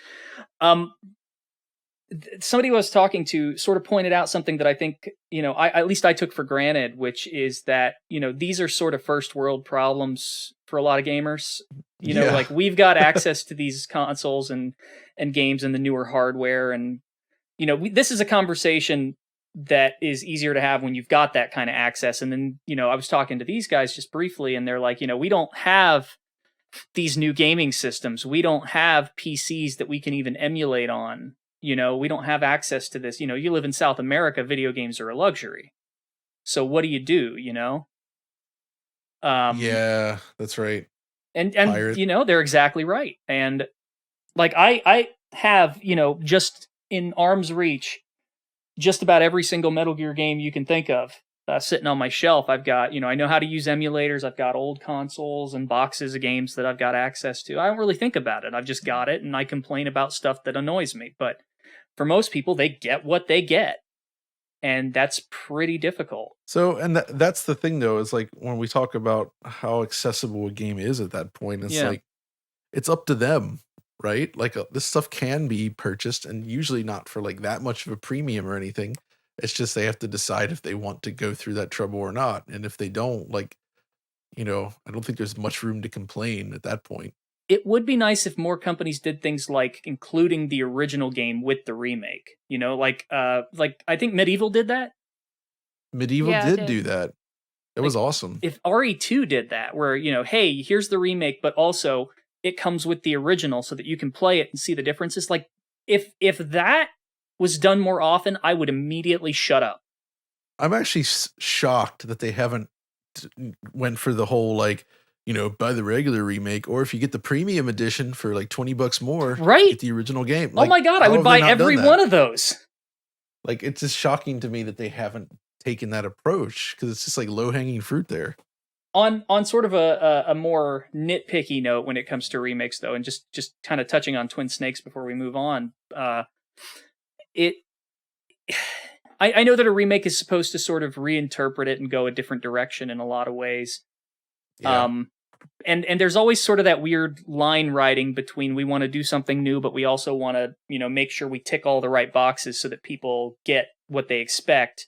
somebody I was talking to sort of pointed out something that I think, at least I took for granted, which is that, these are sort of first world problems for a lot of gamers. Like we've got access to these consoles and games and the newer hardware. And, this is a conversation that is easier to have when you've got that kind of access. And then, I was talking to these guys just briefly and they're like, we don't have these new gaming systems. We don't have PCs that we can even emulate on. We don't have access to this. You live in South America, video games are a luxury. So what do you do, Yeah, that's right. And they're exactly right. And like I have, just in arm's reach, just about every single Metal Gear game you can think of sitting on my shelf. I've got, I know how to use emulators. I've got old consoles and boxes of games that I've got access to. I don't really think about it. I've just got it and I complain about stuff that annoys me. But for most people, they get what they get. And that's pretty difficult. So, and that's the thing, though, is like when we talk about how accessible a game is at that point, it's like, it's up to them, right? Like this stuff can be purchased and usually not for like that much of a premium or anything. It's just they have to decide if they want to go through that trouble or not. And if they don't, like, I don't think there's much room to complain at that point. It would be nice if more companies did things like including the original game with the remake. Like I think Medieval did that. Medieval did do that. It was awesome. If RE2 did that, where, hey, here's the remake, but also it comes with the original so that you can play it and see the differences. Like if that was done more often, I would immediately shut up. I'm actually shocked that they haven't went for the whole, like, buy the regular remake, or if you get the premium edition for like $20 more, Right. get the original game. Oh my God, I would buy every one of those. Like, it's just shocking to me that they haven't taken that approach, because it's just like low-hanging fruit there. On sort of a more nitpicky note when it comes to remakes, though, and just kind of touching on Twin Snakes before we move on, I know that a remake is supposed to sort of reinterpret it and go a different direction in a lot of ways. Yeah. And there's always sort of that weird line writing between we want to do something new, but we also want to, make sure we tick all the right boxes so that people get what they expect.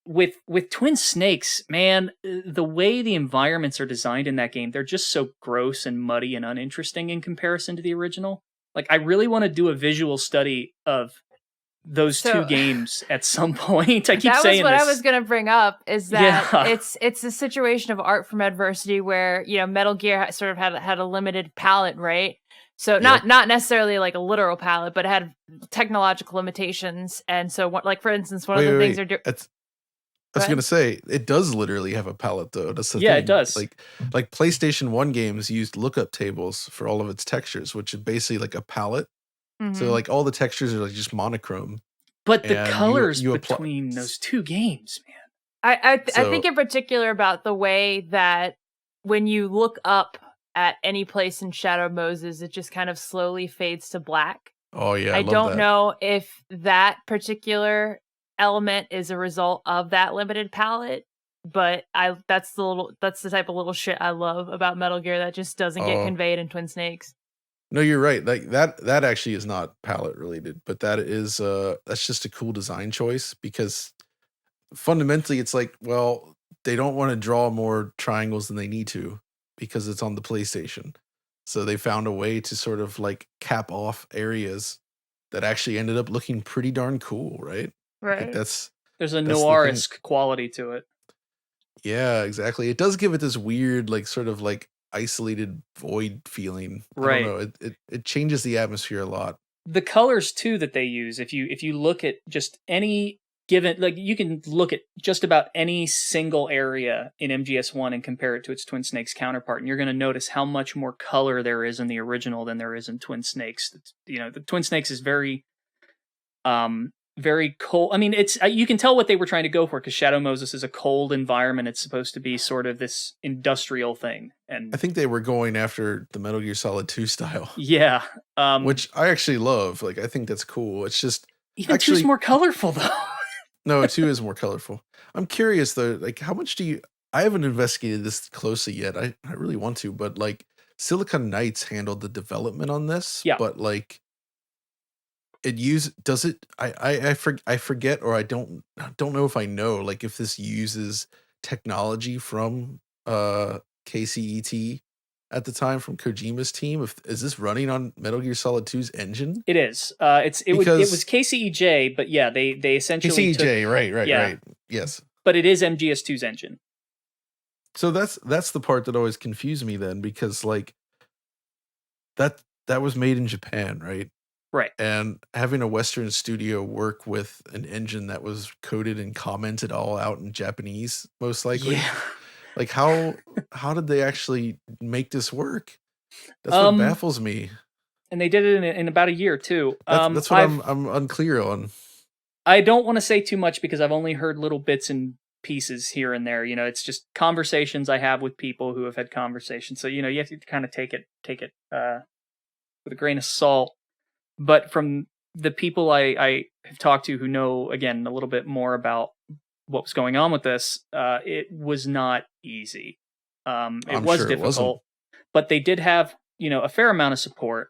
With Twin Snakes, man, the way the environments are designed in that game, they're just so gross and muddy and uninteresting in comparison to the original. Like, I really want to do a visual study of those two games at some point. I keep saying that was what this. I was going to bring up, is that it's a situation of art from adversity where, Metal Gear sort of had a limited palette, right? So not necessarily like a literal palette, but it had technological limitations. And so, like, for instance, one of the things they're doing. I was gonna say, it does literally have a palette, though. That's the thing. It does. Like PlayStation 1 games used lookup tables for all of its textures, which is basically like a palette. Mm-hmm. So like all the textures are like just monochrome. But the colors between those two games, man. I think in particular about the way that when you look up at any place in Shadow Moses, it just kind of slowly fades to black. Oh yeah, I don't know if that particular element is a result of that limited palette, but that's the type of little shit I love about Metal Gear that just doesn't get conveyed in Twin Snakes. No, you're right. Like that actually is not palette related, but that is that's just a cool design choice, because fundamentally it's like, well, they don't want to draw more triangles than they need to because it's on the PlayStation. So they found a way to sort of like cap off areas that actually ended up looking pretty darn cool, right? Right. Like there's a noir-esque quality to it. Yeah, exactly. It does give it this weird, like, sort of like isolated void feeling. Right. I don't know. It changes the atmosphere a lot. The colors too that they use, if you look at just any given, like, you can look at just about any single area in MGS1 and compare it to its Twin Snakes counterpart, and you're going to notice how much more color there is in the original than there is in Twin Snakes. The Twin Snakes is very very cold. I mean, you can tell what they were trying to go for, because Shadow Moses is a cold environment. It's supposed to be sort of this industrial thing, and I think they were going after the Metal Gear Solid 2 style. Yeah, which I actually love. Like, I think that's cool. It's just even 2's more colorful though. No, 2 is more colorful. I'm curious though, like, how much I haven't investigated this closely yet. I really want to, but like Silicon Knights handled the development on this. Yeah. But like, I forget, or I don't know if I know, like, if this uses technology from KCET at the time, from Kojima's team. Is this running on Metal Gear Solid 2's engine? It is. It was KCEJ, but yeah, they essentially KCEJ, right. Yes. But it is MGS2's engine. So that's the part that always confused me then, because like that was made in Japan, right? Right. And having a Western studio work with an engine that was coded and commented all out in Japanese, most likely. Yeah. Like, how did they actually make this work? That's what baffles me. And they did it in about a year too. That's what I'm unclear on. I don't want to say too much because I've only heard little bits and pieces here and there. It's just conversations I have with people who have had conversations. So you have to kind of take it with a grain of salt. But from the people I have talked to who know, again, a little bit more about what was going on with this, it was not easy. It was difficult, but they did have, a fair amount of support.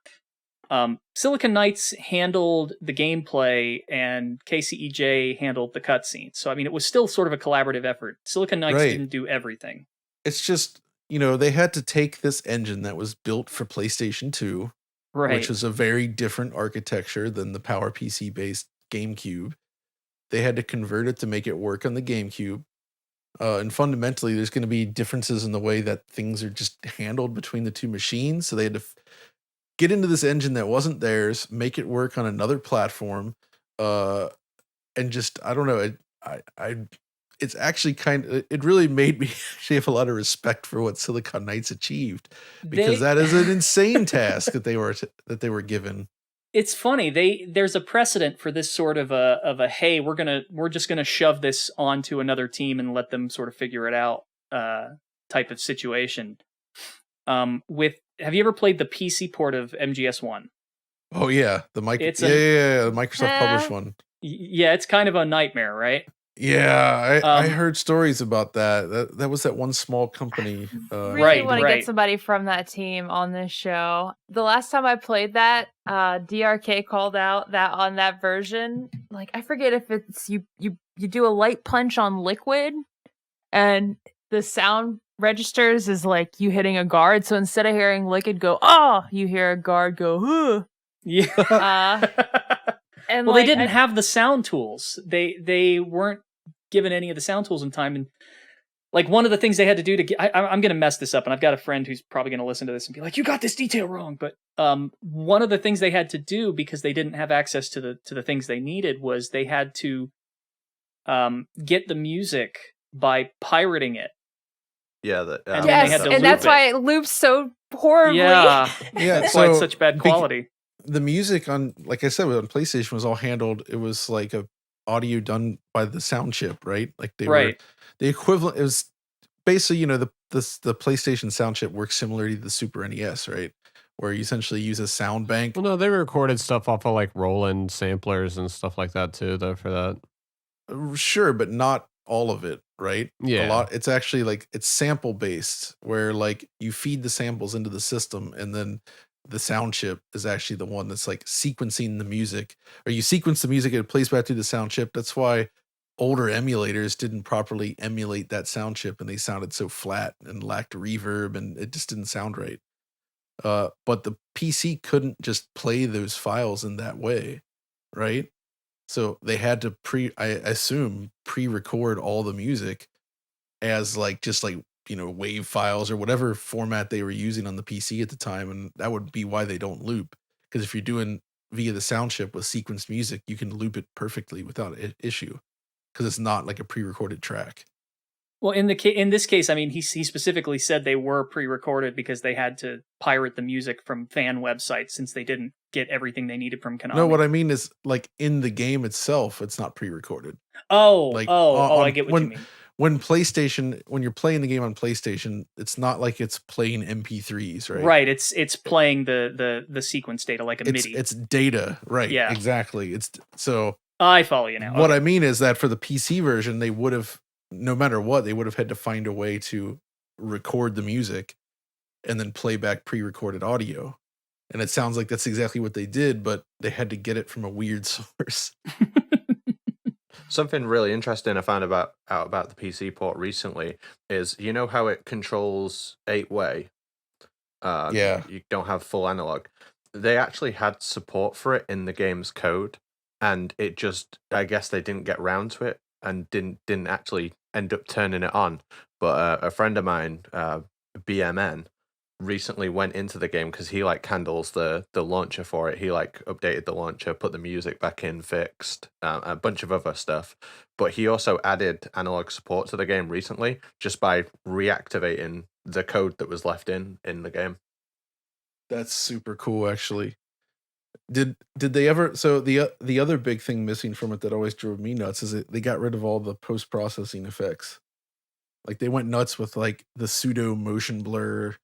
Silicon Knights handled the gameplay and KCEJ handled the cutscenes. So, I mean, it was still sort of a collaborative effort. Silicon Knights didn't do everything. It's just, they had to take this engine that was built for PlayStation 2, right, which was a very different architecture than the PowerPC based GameCube. They had to convert it to make it work on the GameCube. And fundamentally, there's going to be differences in the way that things are just handled between the two machines. So they had to get into this engine that wasn't theirs, make it work on another platform, and just, I don't know. it's actually it really made me actually have a lot of respect for what Silicon Knights achieved, because that is an insane task that they were given. It's funny, there's a precedent for this sort of a hey, we're just gonna shove this onto another team and let them sort of figure it out type of situation. Have you ever played the PC port of MGS1? Oh yeah, the the Microsoft published one. Yeah, it's kind of a nightmare, right? Yeah, I heard stories about that. That was that one small company. Really want to get somebody from that team on this show. The last time I played that, DRK called out that on that version, like I forget if it's you do a light punch on liquid, and the sound registers is like you hitting a guard. So instead of hearing liquid go, oh, you hear a guard go, huh. Yeah. And well, they didn't have the sound tools. They weren't given any of the sound tools in time. And like one of the things they had to do to get, I'm going to mess this up, and I've got a friend who's probably going to listen to this and be like, "You got this detail wrong." But one of the things they had to do, because they didn't have access to the things they needed, was they had to get the music by pirating it. Yeah, and that's why it loops so horribly. Yeah, that's why it's such bad quality. The music on, like I said, on PlayStation was all handled. It was like a audio done by the sound chip, right? Like they were the equivalent. It was basically, the PlayStation sound chip works similarly to the Super NES, right? Where you essentially use a sound bank. Well, no, they recorded stuff off of like Roland samplers and stuff like that too, though. For that, sure, but not all of it, right? Yeah, a lot. It's actually like it's sample based, where like you feed the samples into the system, and then the sound chip is actually the one that's like sequencing the music, or you sequence the music and it plays back through the sound chip. That's why older emulators didn't properly emulate that sound chip, and they sounded so flat and lacked reverb, and it just didn't sound right. But the PC couldn't just play those files in that way, right? So they had to pre-record all the music as wave files or whatever format they were using on the PC at the time, and that would be why they don't loop. Because if you're doing via the sound chip with sequenced music, you can loop it perfectly without issue, because it's not like a pre-recorded track. Well, in this case, I mean, he specifically said they were pre-recorded because they had to pirate the music from fan websites since they didn't get everything they needed from Konami. No, what I mean is, like, in the game itself, it's not pre-recorded. I get what you mean. When you're playing the game on PlayStation, it's not like it's playing MP3s, right? Right, it's playing the sequence data like a MIDI. It's data, right? Yeah, exactly. I follow you now. What I mean is that for the PC version, they would have, no matter what, they would have had to find a way to record the music and then play back pre-recorded audio. And it sounds like that's exactly what they did, but they had to get it from a weird source. Something really interesting I found out about the PC port recently is, how it controls 8-way? Yeah. You don't have full analog. They actually had support for it in the game's code, and it just, I guess they didn't get round to it and didn't actually end up turning it on. But a friend of mine, BMN, recently went into the game because he handles the launcher for it. He updated the launcher, put the music back in, fixed a bunch of other stuff. But he also added analog support to the game recently just by reactivating the code that was left in the game. That's super cool, actually. Did they ever? So the other big thing missing from it that always drove me nuts is that they got rid of all the post-processing effects. Like they went nuts with like the pseudo motion blur,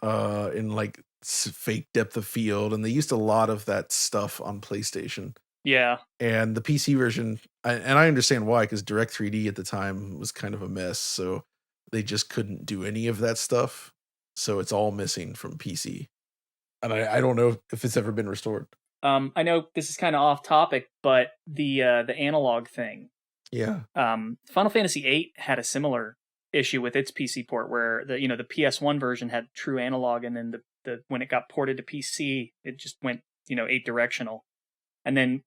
in like fake depth of field, and they used a lot of that stuff on PlayStation. Yeah, and the PC version, and I understand why, because Direct 3D at the time was kind of a mess, so they just couldn't do any of that stuff. So it's all missing from PC, and I don't know if it's ever been restored. I know this is kind of off topic, but the analog thing. Yeah. Final Fantasy VIII had a similar issue with its PC port, where the PS1 version had true analog, and then the when it got ported to PC, it just went 8 directional. And then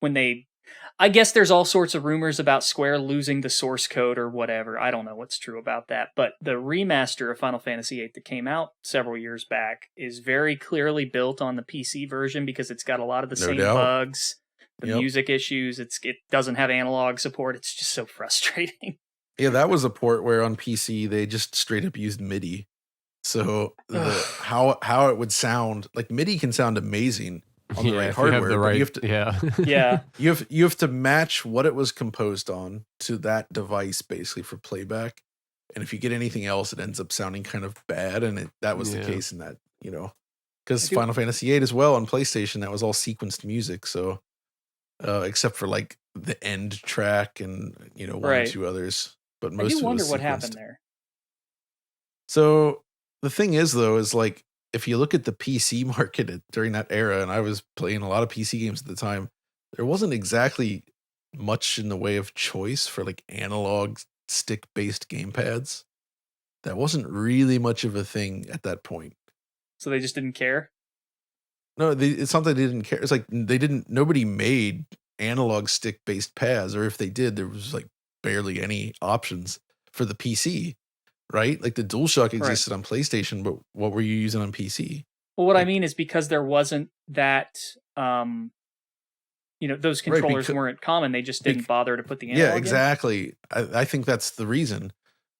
I guess there's all sorts of rumors about Square losing the source code or whatever. I don't know what's true about that, but the remaster of Final Fantasy VIII that came out several years back is very clearly built on the PC version because it's got a lot of the same bugs, the music issues. It doesn't have analog support. It's just so frustrating. Yeah, that was a port where on PC they just straight up used MIDI. So how it would sound, like MIDI can sound amazing on the right if you have hardware, the but right, you have to Yeah. you have to match what it was composed on to that device basically for playback. And if you get anything else, it ends up sounding kind of bad. And that was the Yeah. case in that, because I do- Final Fantasy VIII as well on PlayStation, that was all sequenced music. So except for like the end track and one or Right. two others, but I most do of it wonder was what sequenced. happened there. So the thing is, though, is like if you look at the PC market during that era, and I was playing a lot of PC games at the time, there wasn't exactly much in the way of choice for like analog stick-based gamepads. That wasn't really much of a thing at that point. So they just didn't care. No, it's not that they didn't care. It's like nobody made analog stick-based pads, or if they did, there was like barely any options for the PC. Right? Like the DualShock existed on PlayStation, but what were you using on PC? Well, what I mean is because there wasn't that, those controllers weren't common. They just didn't bother to put the analog in. Exactly. I think that's the reason.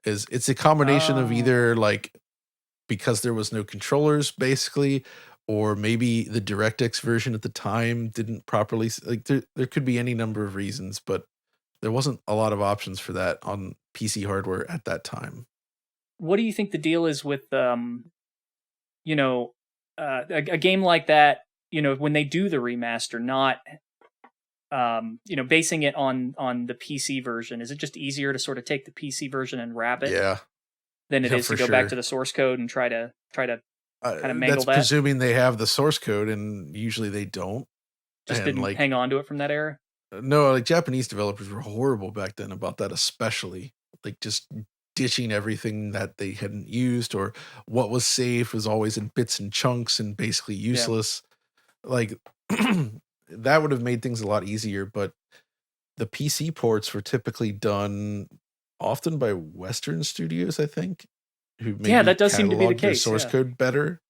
It's a combination of either like because there was no controllers basically, or maybe the DirectX version at the time didn't properly, like there could be any number of reasons, but there wasn't a lot of options for that on PC hardware at that time. What do you think the deal is with a game like that, when they do the remaster, not basing it on the PC version? Is it just easier to sort of take the PC version and wrap it than it is to go back to the source code and try to kind of mangle that's that? presuming they have the source code, and usually they don't. Just didn't hang on to it from that era? No, like Japanese developers were horrible back then about that, especially like just ditching everything that they hadn't used, or what was safe was always in bits and chunks and basically useless. Like that would have made things a lot easier, but the PC ports were typically done often by Western studios, I think, who maybe that does seem to be the cataloged their case. source code better.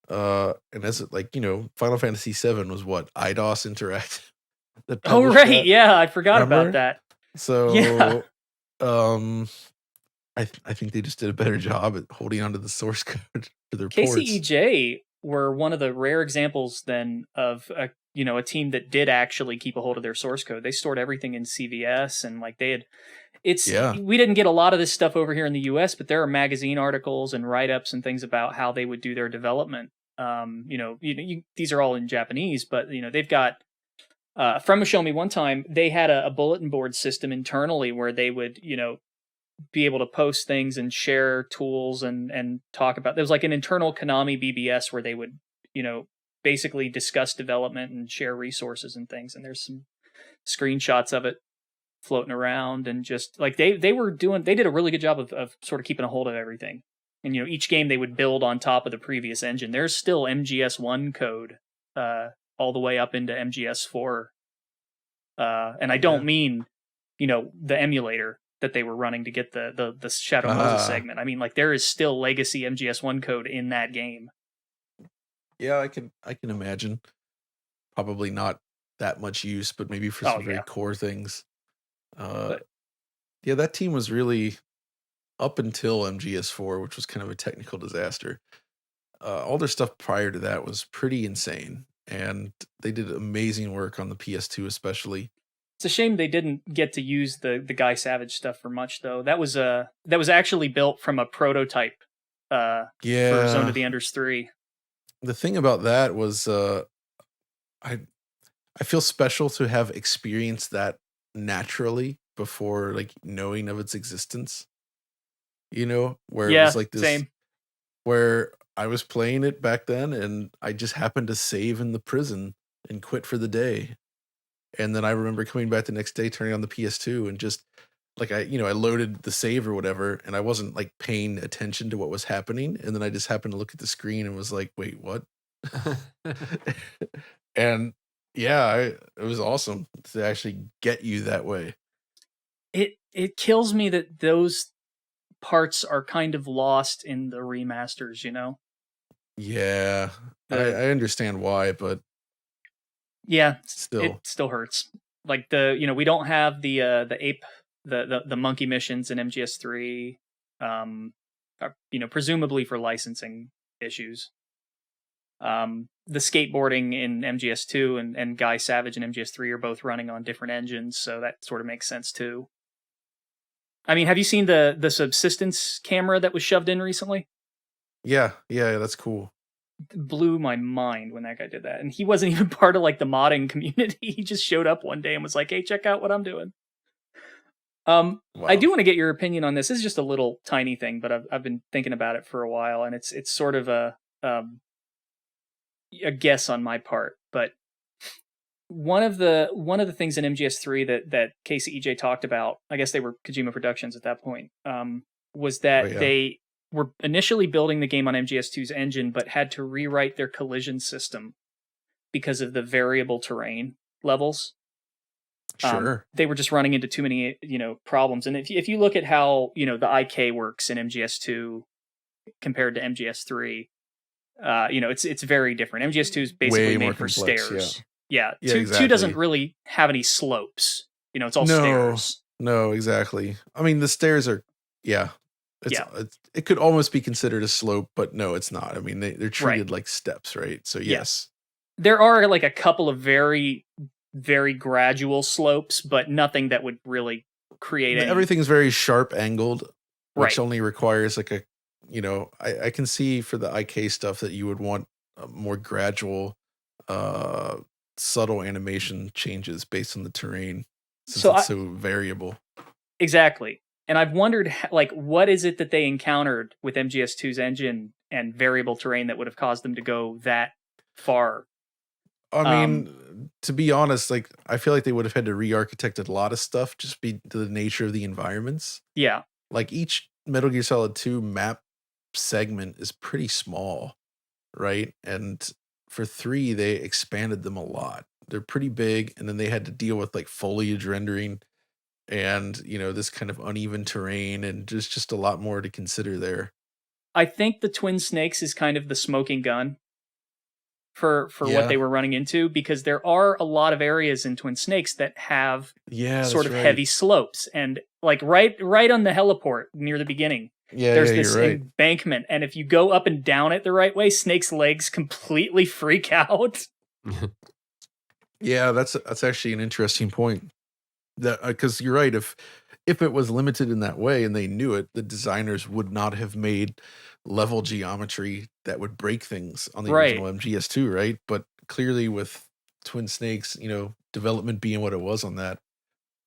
And as like, Final Fantasy VII was what, IDOS Interactive. Oh, right. Yeah, I forgot about that. So, I think they just did a better job at holding onto the source code for their ports. KCEJ were one of the rare examples then of a team that did actually keep a hold of their source code. They stored everything in CVS, and like they had, we didn't get a lot of this stuff over here in the US, but there are magazine articles and write-ups and things about how they would do their development. These are all in Japanese, but they've got From Show Me one time, they had a bulletin board system internally where they would, be able to post things and share tools and talk about. There was like an internal Konami BBS where they would, basically discuss development and share resources and things. And there's some screenshots of it floating around, and just like they did a really good job of sort of keeping a hold of everything. And each game they would build on top of the previous engine. There's still MGS1 code all the way up into MGS4. And I don't mean, the emulator that they were running to get the Shadow Moses segment. I mean, like there is still legacy MGS1 code in that game. Yeah, I can imagine. Probably not that much use, but maybe for some very core things. That team was really, up until MGS4, which was kind of a technical disaster. All their stuff prior to that was pretty insane, and they did amazing work on the PS2 especially. It's a shame they didn't get to use the Guy Savage stuff for much, though. That was actually built from a prototype for Zone of the Enders 3. The thing about that was I feel special to have experienced that naturally before like knowing of its existence. Where it was like this, same. Where I was playing it back then and I just happened to save in the prison and quit for the day. And then I remember coming back the next day, turning on the PS2, and just like I loaded the save or whatever, and I wasn't like paying attention to what was happening. And then I just happened to look at the screen and was like, wait, what? And it was awesome to actually get you that way. It kills me that those parts are kind of lost in the remasters, Yeah, I understand why, but it still hurts. Like we don't have the ape the monkey missions in MGS3, presumably for licensing issues. The skateboarding in MGS2 and Guy Savage in MGS3 are both running on different engines, so that sort of makes sense too. I mean, have you seen the subsistence camera that was shoved in recently? Yeah, that's cool. It blew my mind when that guy did that, and he wasn't even part of like the modding community. He just showed up one day and was like, "Hey, check out what I'm doing." Wow. I do want to get your opinion on this. This is just a little tiny thing, but I've been thinking about it for a while, and it's sort of a guess on my part. But one of the things in MGS3 that Casey EJ talked about, I guess they were Kojima Productions at that point, was that they were initially building the game on MGS2's engine, but had to rewrite their collision system because of the variable terrain levels. Sure. They were just running into too many, problems. And if you look at how, the IK works in MGS2 compared to MGS3, it's very different. MGS2 is basically made for complex, stairs. Yeah. Exactly. 2 doesn't really have any slopes. It's all stairs. No, exactly. I mean, the stairs are, it could almost be considered a slope, but no, it's not. I mean, they're treated like steps, right? So yes. There are like a couple of very, very gradual slopes, but nothing that would really create any... Everything's very sharp angled, which Right. only requires like I can see for the IK stuff that you would want a more gradual, subtle animation changes based on the terrain, since it's so variable. Exactly. And I've wondered, like, what is it that they encountered with MGS2's engine and variable terrain that would have caused them to go that far? I mean, to be honest, like, I feel like they would have had to re-architect a lot of stuff just be to the nature of the environments. Yeah. Like, each Metal Gear Solid 2 map segment is pretty small, right? And for 3, they expanded them a lot. They're pretty big, and then they had to deal with, like, foliage rendering and, this kind of uneven terrain, and just a lot more to consider there. I think the Twin Snakes is kind of the smoking gun for what they were running into, because there are a lot of areas in Twin Snakes that have sort of heavy slopes, and like right on the heliport near the beginning, there's this embankment, and if you go up and down it the right way, Snake's legs completely freak out. Yeah, that's actually an interesting point. That because you're right, if it was limited in that way and they knew it, the designers would not have made level geometry that would break things on the original MGS2, right? But clearly with Twin Snakes, development being what it was on that,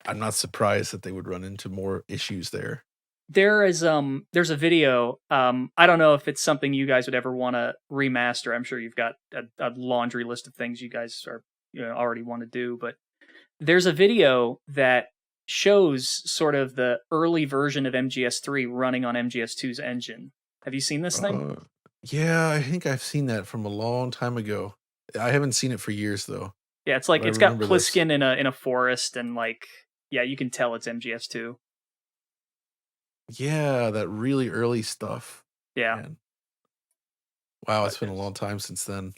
I'm not surprised that they would run into more issues there. There's a video. I don't know if it's something you guys would ever want to remaster. I'm sure you've got a laundry list of things you guys are already want to do, but there's a video that shows sort of the early version of MGS3 running on MGS2's engine. Have you seen this thing? Yeah, I think I've seen that from a long time ago. I haven't seen it for years though. Yeah, it's like it's got Pliskin in a forest, and like, yeah, you can tell it's MGS2. Yeah, that really early stuff. Yeah. Man. Wow, it's been a long time since then.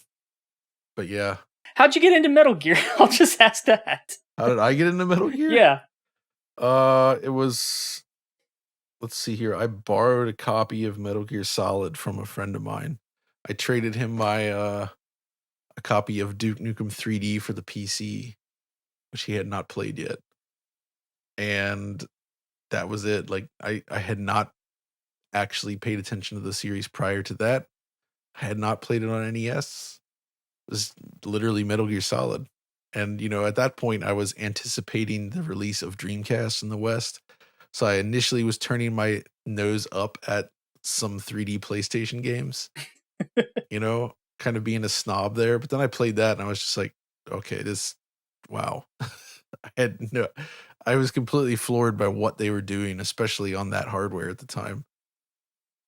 But yeah. How'd you get into Metal Gear? I'll just ask that. How did I get into Metal Gear? Yeah. It was, let's see here. I borrowed a copy of Metal Gear Solid from a friend of mine. I traded him my a copy of Duke Nukem 3D for the PC, which he had not played yet. And that was it. Like, I had not actually paid attention to the series prior to that. I had not played it on NES. It was literally Metal Gear Solid. And, at that point, I was anticipating the release of Dreamcast in the West. So I initially was turning my nose up at some 3D PlayStation games, kind of being a snob there. But then I played that and I was just like, okay, wow. I was completely floored by what they were doing, especially on that hardware at the time.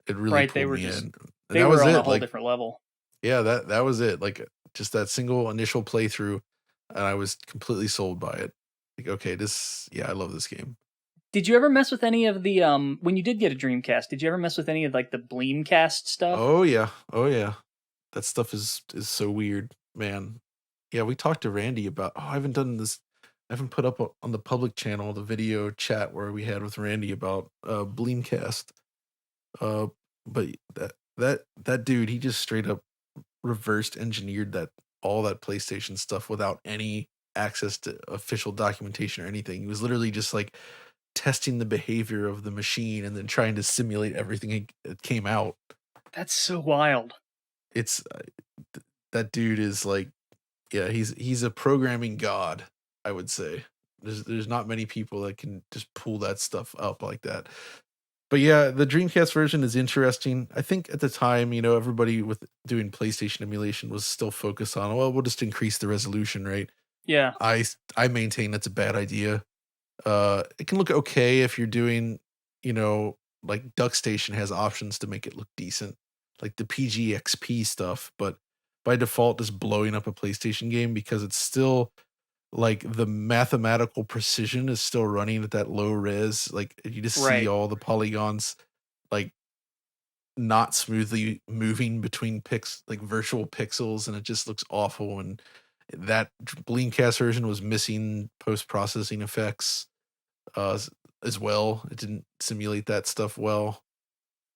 It really pulled me in. And they were on a whole different level. Yeah, that was it. Like, just that single initial playthrough, and I was completely sold by it. Like, okay, I love this game. Did you ever mess with any of the when you did get a Dreamcast, did you ever mess with any of like the Bleemcast stuff? Oh yeah. That stuff is so weird, man. Yeah, we talked to Randy about, I haven't done haven't put up on the public channel the video chat where we had with Randy about Bleamcast. But that dude, he just straight up reversed engineered all that PlayStation stuff without any access to official documentation or anything. He was literally just like testing the behavior of the machine and then trying to simulate everything that came out. That's so wild. It's that dude is like, yeah, he's a programming god, I would say. There's not many people that can just pull that stuff up like that. But yeah, the Dreamcast version is interesting. I think at the time, everybody with doing PlayStation emulation was still focused on, well, we'll just increase the resolution, right? Yeah. I maintain that's a bad idea. It can look okay if you're doing, like DuckStation has options to make it look decent, like the PGXP stuff, but by default, just blowing up a PlayStation game because it's still like the mathematical precision is still running at that low res. Like you just see all the polygons like not smoothly moving between like virtual pixels, and it just looks awful. And that Bleamcast version was missing post-processing effects as well. It didn't simulate that stuff well.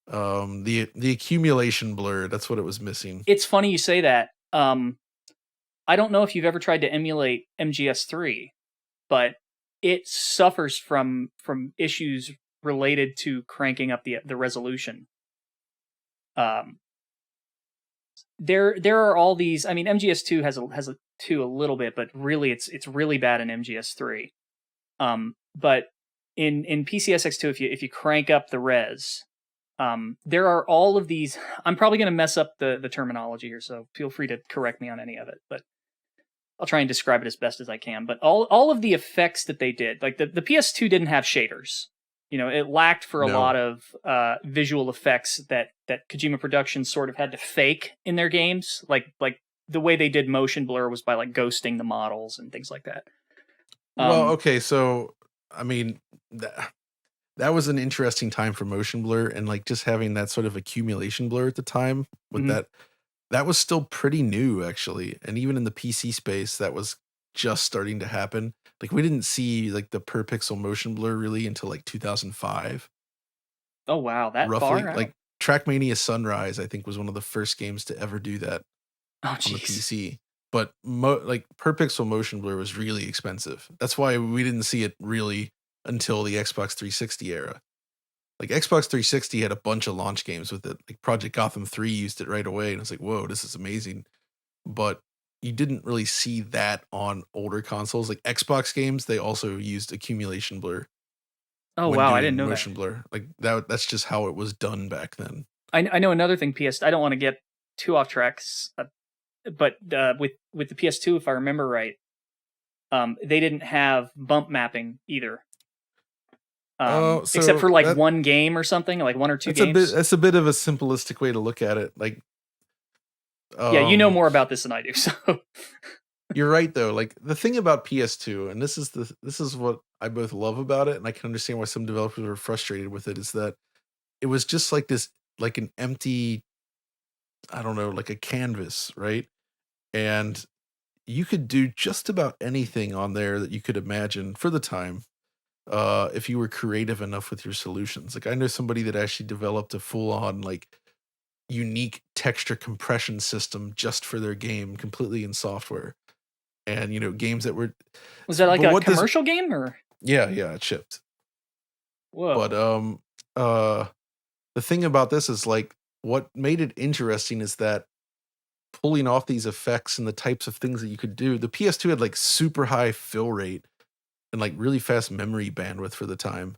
The accumulation blur, that's what it was missing. It's funny you say that. I don't know if you've ever tried to emulate MGS3, but it suffers from issues related to cranking up the resolution. There are all these. I mean, MGS2 has a 2 a little bit, but really it's really bad in MGS3. But in PCSX2, if you crank up the res, there are all of these. I'm probably going to mess up the terminology here, so feel free to correct me on any of it. But I'll try and describe it as best as I can. But all of the effects that they did, like the PS2 didn't have shaders. It lacked for a lot of visual effects that Kojima Productions sort of had to fake in their games. Like the way they did motion blur was by like ghosting the models and things like that. Well, okay, so I mean that was an interesting time for motion blur, and like just having that sort of accumulation blur at the time with that was still pretty new actually. And even in the PC space, that was just starting to happen. Like we didn't see like the per pixel motion blur really until like 2005. Oh wow, that roughly far out? Like Trackmania Sunrise, I think, was one of the first games to ever do that on the PC. But like per pixel motion blur was really expensive. That's why we didn't see it really until the Xbox 360 era. Like Xbox 360 had a bunch of launch games with it. Like Project Gotham 3 used it right away, and it's like, whoa, this is amazing. But you didn't really see that on older consoles. Like Xbox games, they also used accumulation blur. Oh wow, I didn't know motion blur. Like that's just how it was done back then. I know another thing. I don't want to get too off track, but with the PS2, if I remember right, they didn't have bump mapping either. Except for like one game or something, like one or two games. That's a bit of a simplistic way to look at it. Like, yeah, you know more about this than I do. So you're right, though. Like the thing about PS2, and this is what I both love about it, and I can understand why some developers were frustrated with it, is that it was just like this, like an empty, I don't know, like a canvas, right? And you could do just about anything on there that you could imagine for the time. If you were creative enough with your solutions. Like I know somebody that actually developed a full-on like unique texture compression system just for their game, completely in software. And games that were, was that like a commercial game or? Yeah, it shipped. Whoa. But the thing about this is like what made it interesting is that pulling off these effects and the types of things that you could do. The PS2 had like super high fill rate and like really fast memory bandwidth for the time.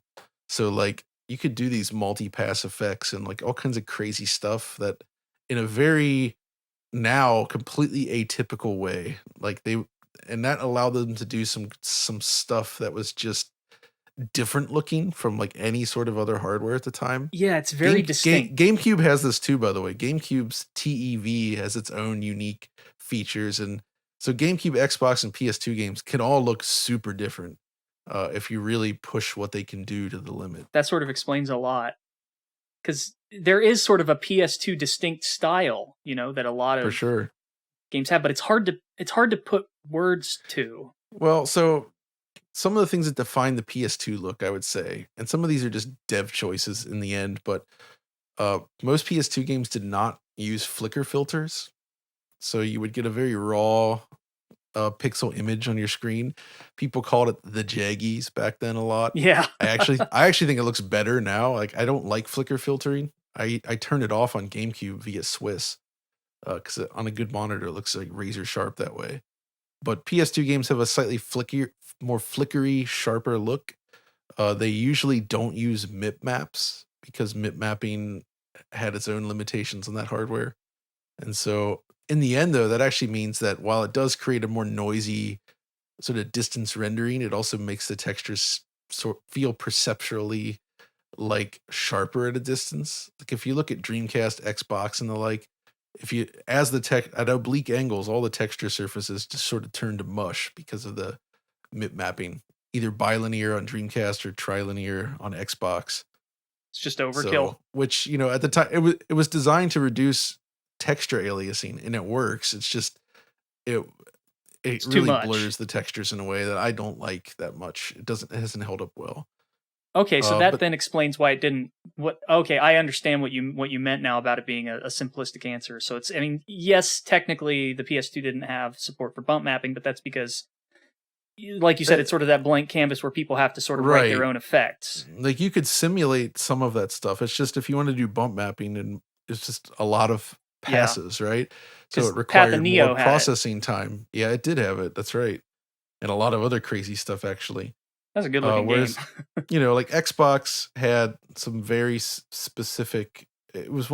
So like you could do these multi-pass effects and like all kinds of crazy stuff that in a very now completely atypical way. Like and that allowed them to do some stuff that was just different looking from like any sort of other hardware at the time. Yeah, it's very distinct. GameCube has this too, by the way. GameCube's TEV has its own unique features, and so GameCube, Xbox, and PS2 games can all look super different if you really push what they can do to the limit. That sort of explains a lot, because there is sort of a PS2 distinct style, that a lot of for sure games have, but it's hard to put words to. Well, so some of the things that define the PS2 look, I would say, and some of these are just dev choices in the end, but most PS2 games did not use flicker filters. So you would get a very raw pixel image on your screen. People called it the jaggies back then a lot. Yeah. I actually think it looks better now. Like, I don't like flicker filtering. I turned it off on GameCube via Swiss because on a good monitor it looks like razor sharp that way. But PS2 games have a slightly more flickery, sharper look. They usually don't use MIP maps because MIP mapping had its own limitations on that hardware. And so in the end, though, that actually means that while it does create a more noisy sort of distance rendering, it also makes the textures feel perceptually like sharper at a distance. Like if you look at Dreamcast, Xbox, and the like, if you at oblique angles, all the texture surfaces just sort of turn to mush because of the MIP mapping, either bilinear on Dreamcast or trilinear on Xbox. It's just overkill. So, which, you know, at the time it was designed to reduce texture aliasing, and it works. It's just it really blurs the textures in a way that I don't like that much. It hasn't held up well. Okay, so that then explains why it didn't. Okay, I understand what you meant now about it being a simplistic answer. So it's, I mean, yes, technically the PS2 didn't have support for bump mapping, but that's because, like you said, it's sort of that blank canvas where people have to sort of write their own effects. Like you could simulate some of that stuff. It's just if you want to do bump mapping, and it's just a lot of passes, right? So it required more processing time. Yeah, it did have it. That's right, and a lot of other crazy stuff actually. That's a good looking game. You know, like Xbox had some very specific. It was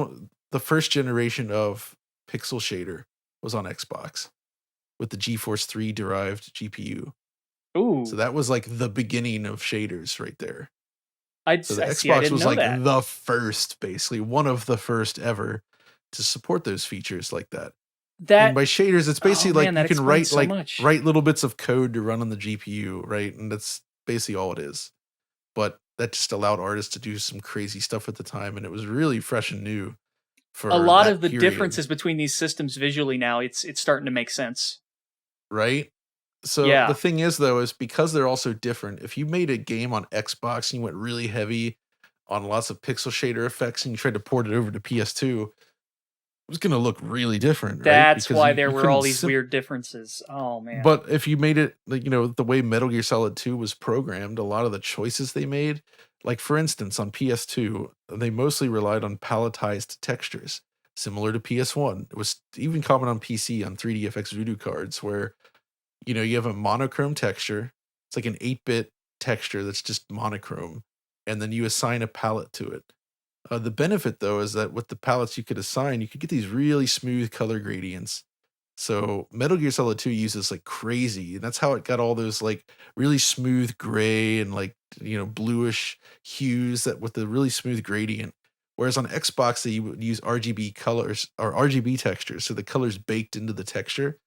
the first generation of pixel shader was on Xbox with the GeForce 3 derived GPU. Ooh. So that was like the beginning of shaders right there. So the Xbox was like the first, basically one of the first ever to support those features like that. And by shaders, it's basically you can write write little bits of code to run on the GPU, right? And that's basically all it is. But that just allowed artists to do some crazy stuff at the time, and it was really fresh and new. For a lot of the differences between these systems visually now, it's starting to make sense, right? So the thing is, though, is because they're all so different. If you made a game on Xbox and you went really heavy on lots of pixel shader effects and you tried to port it over to PS2, it was going to look really different. That's why there were all these weird differences. Oh, man. But if you made it, like, you know, the way Metal Gear Solid 2 was programmed, a lot of the choices they made, like, for instance, on PS2, they mostly relied on palletized textures, similar to PS1. It was even common on PC on 3DFX Voodoo cards, where, you know, you have a monochrome texture. It's like an 8-bit texture that's just monochrome, and then you assign a palette to it. The benefit, though, is that with the palettes you could assign, you could get these really smooth color gradients. So Metal Gear Solid 2 uses like crazy, and that's how it got all those like really smooth gray and like, you know, bluish hues that with the really smooth gradient. Whereas on Xbox, they would use RGB colors or RGB textures, so the colors baked into the texture.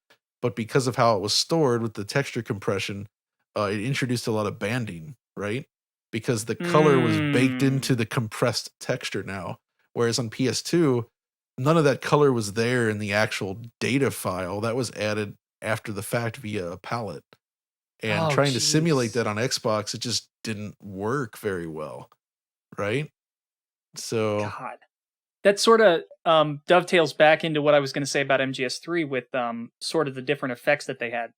But because of how it was stored with the texture compression, it introduced a lot of banding, right? Because the color was baked into the compressed texture now. Whereas on PS2, none of that color was there in the actual data file. That was added after the fact via a palette. And trying to simulate that on Xbox, it just didn't work very well, right? So God. That sort of dovetails back into what I was going to say about MGS3 with sort of the different effects that they had.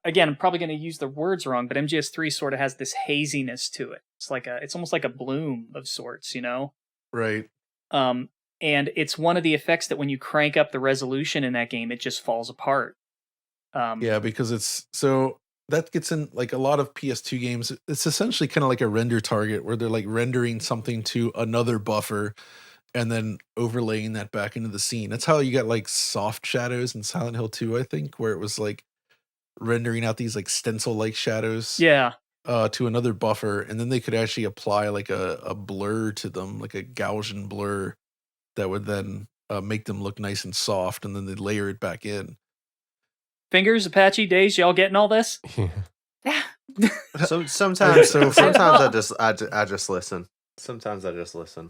Again, I'm probably going to use the words wrong, but MGS3 sort of has this haziness to it. It's almost like a bloom of sorts, you know? Right. And it's one of the effects that when you crank up the resolution in that game, it just falls apart. Yeah, because that gets in like a lot of PS2 games. It's essentially kind of like a render target where they're like rendering something to another buffer and then overlaying that back into the scene. That's how you got like soft shadows in Silent Hill 2, I think, where it was like rendering out these like stencil-like shadows to another buffer, and then they could actually apply like a blur to them, like a Gaussian blur that would then make them look nice and soft, and then they'd layer it back in. Fingers, Apache, Days, y'all getting all this? Yeah. Sometimes I just listen. Sometimes I just listen.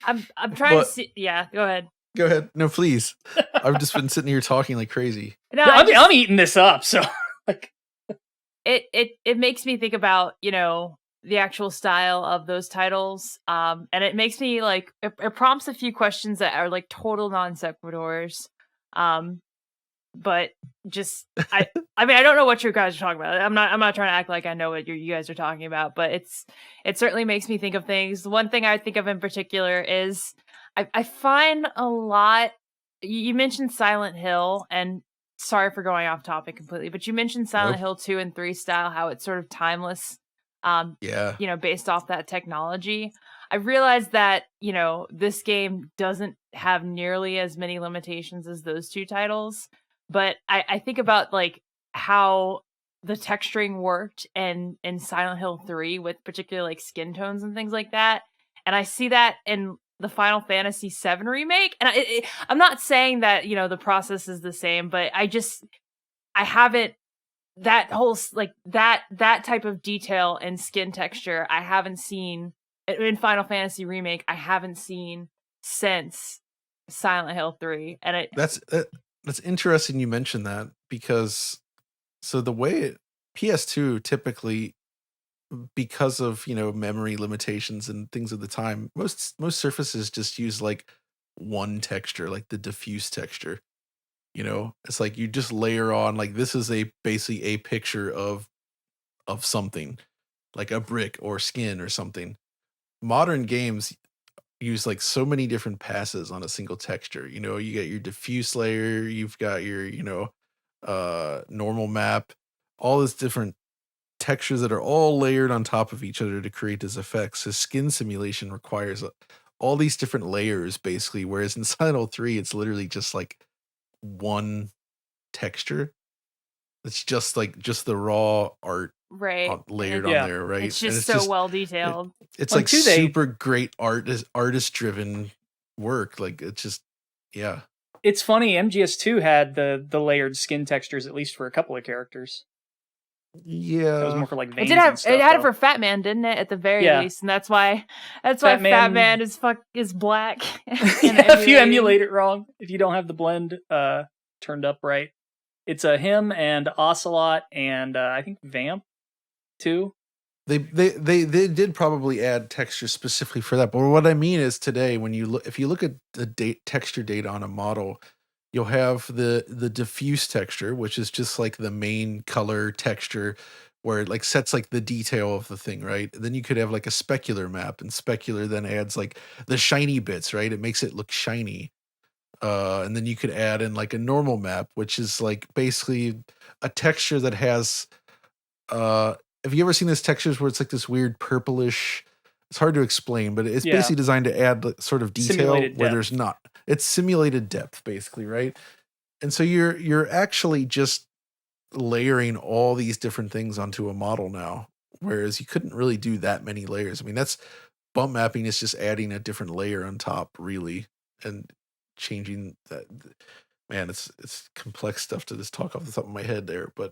I'm trying to see. Yeah, go ahead. Go ahead. No, please. I've just been sitting here talking like crazy. No, I'm eating this up, so like. it makes me think about, the actual style of those titles. And it makes me like, it prompts a few questions that are like total non sequiturs. But just, I mean, I don't know what you guys are talking about. I'm not trying to act like I know what you guys are talking about, but it certainly makes me think of things. The one thing I think of in particular is I find a lot, you mentioned Silent Hill, and sorry for going off topic completely, but you mentioned Silent Hill 2 and 3 style, how it's sort of timeless, based off that technology. I realized that, this game doesn't have nearly as many limitations as those two titles, but I think about like how the texturing worked in Silent Hill 3 with particular like skin tones and things like that. And I see that in the Final Fantasy VII remake. And I'm not saying that, the process is the same, but I haven't, that whole like that type of detail and skin texture I haven't seen in Final Fantasy remake. I haven't seen since Silent Hill 3. And that's interesting you mentioned that, because so the way PS2 typically, because of memory limitations and things at the time, most surfaces just use like one texture, like the diffuse texture. It's like you just layer on, like, this is basically a picture of something, like a brick or skin or something. Modern games use like so many different passes on a single texture. You got your diffuse layer, you've got your normal map, all these different textures that are all layered on top of each other to create these effects. So skin simulation requires all these different layers basically, whereas in Silent Hill 3 it's literally just like one texture. It's just the raw art right layered on there, right? It's just so well detailed. It's like super great artist driven work. Like, it's just, yeah. It's funny, MGS2 had the layered skin textures, at least for a couple of characters. Yeah, it was more for like veins. It had it for Fat Man, didn't it? At the very least, and that's why Fat Man is black. If you emulate it wrong, if you don't have the blend turned up right, it's him and Ocelot and I think Vamp too. They did probably add texture specifically for that. But what I mean is, today, if you look at the texture data on a model, you'll have the diffuse texture, which is just like the main color texture where it like sets like the detail of the thing, right? And then you could have like a specular map, and specular then adds like the shiny bits, right? It makes it look shiny. And then you could add in like a normal map, which is like basically a texture that has have you ever seen these textures where it's like this weird purplish, it's hard to explain, but it's basically designed to add like sort of detail where there's not. It's simulated depth basically, right? And so you're actually just layering all these different things onto a model now, whereas you couldn't really do that many layers. I mean, that's bump mapping is just adding a different layer on top, really, and changing that. Man, it's complex stuff to just talk off the top of my head there, but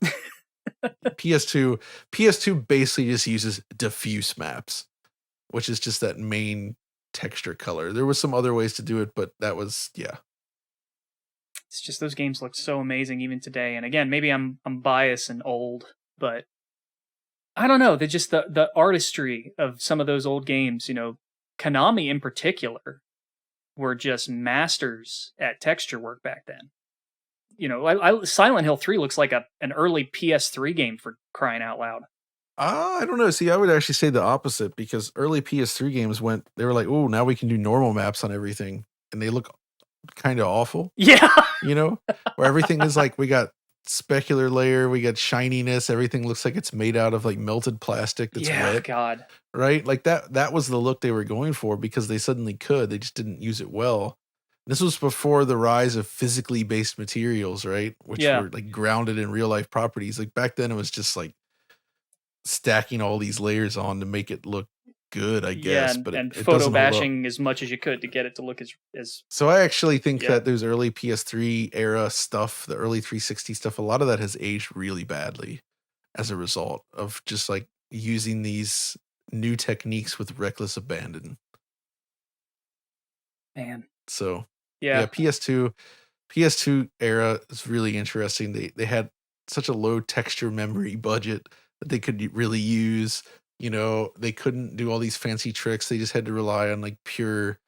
PS2 basically just uses diffuse maps, which is just that main texture color. There was some other ways to do it, but that was, yeah. It's just those games look so amazing even today. And again, maybe I'm biased and old, but I don't know. They're just the artistry of some of those old games, Konami in particular were just masters at texture work back then. Silent Hill 3 looks like an early PS3 game, for crying out loud. I don't know. See, I would actually say the opposite, because early PS3 games they were like, oh, now we can do normal maps on everything. And they look kind of awful. Yeah. Where everything is like, we got specular layer, we got shininess, everything looks like it's made out of like melted plastic that's wet. God. Right? Like that was the look they were going for, because they suddenly could. They just didn't use it well. This was before the rise of physically based materials, right? Which were like grounded in real life properties. Like back then it was just like stacking all these layers on to make it look good, I guess. But and it photo bashing as much as you could to get it to look as So I actually think that those early PS3 era stuff, the early 360 stuff, a lot of that has aged really badly as a result of just like using these new techniques with reckless abandon. Man. So PS2 era is really interesting. They had such a low texture memory budget that they could really use. You know, they couldn't do all these fancy tricks. They just had to rely on like pure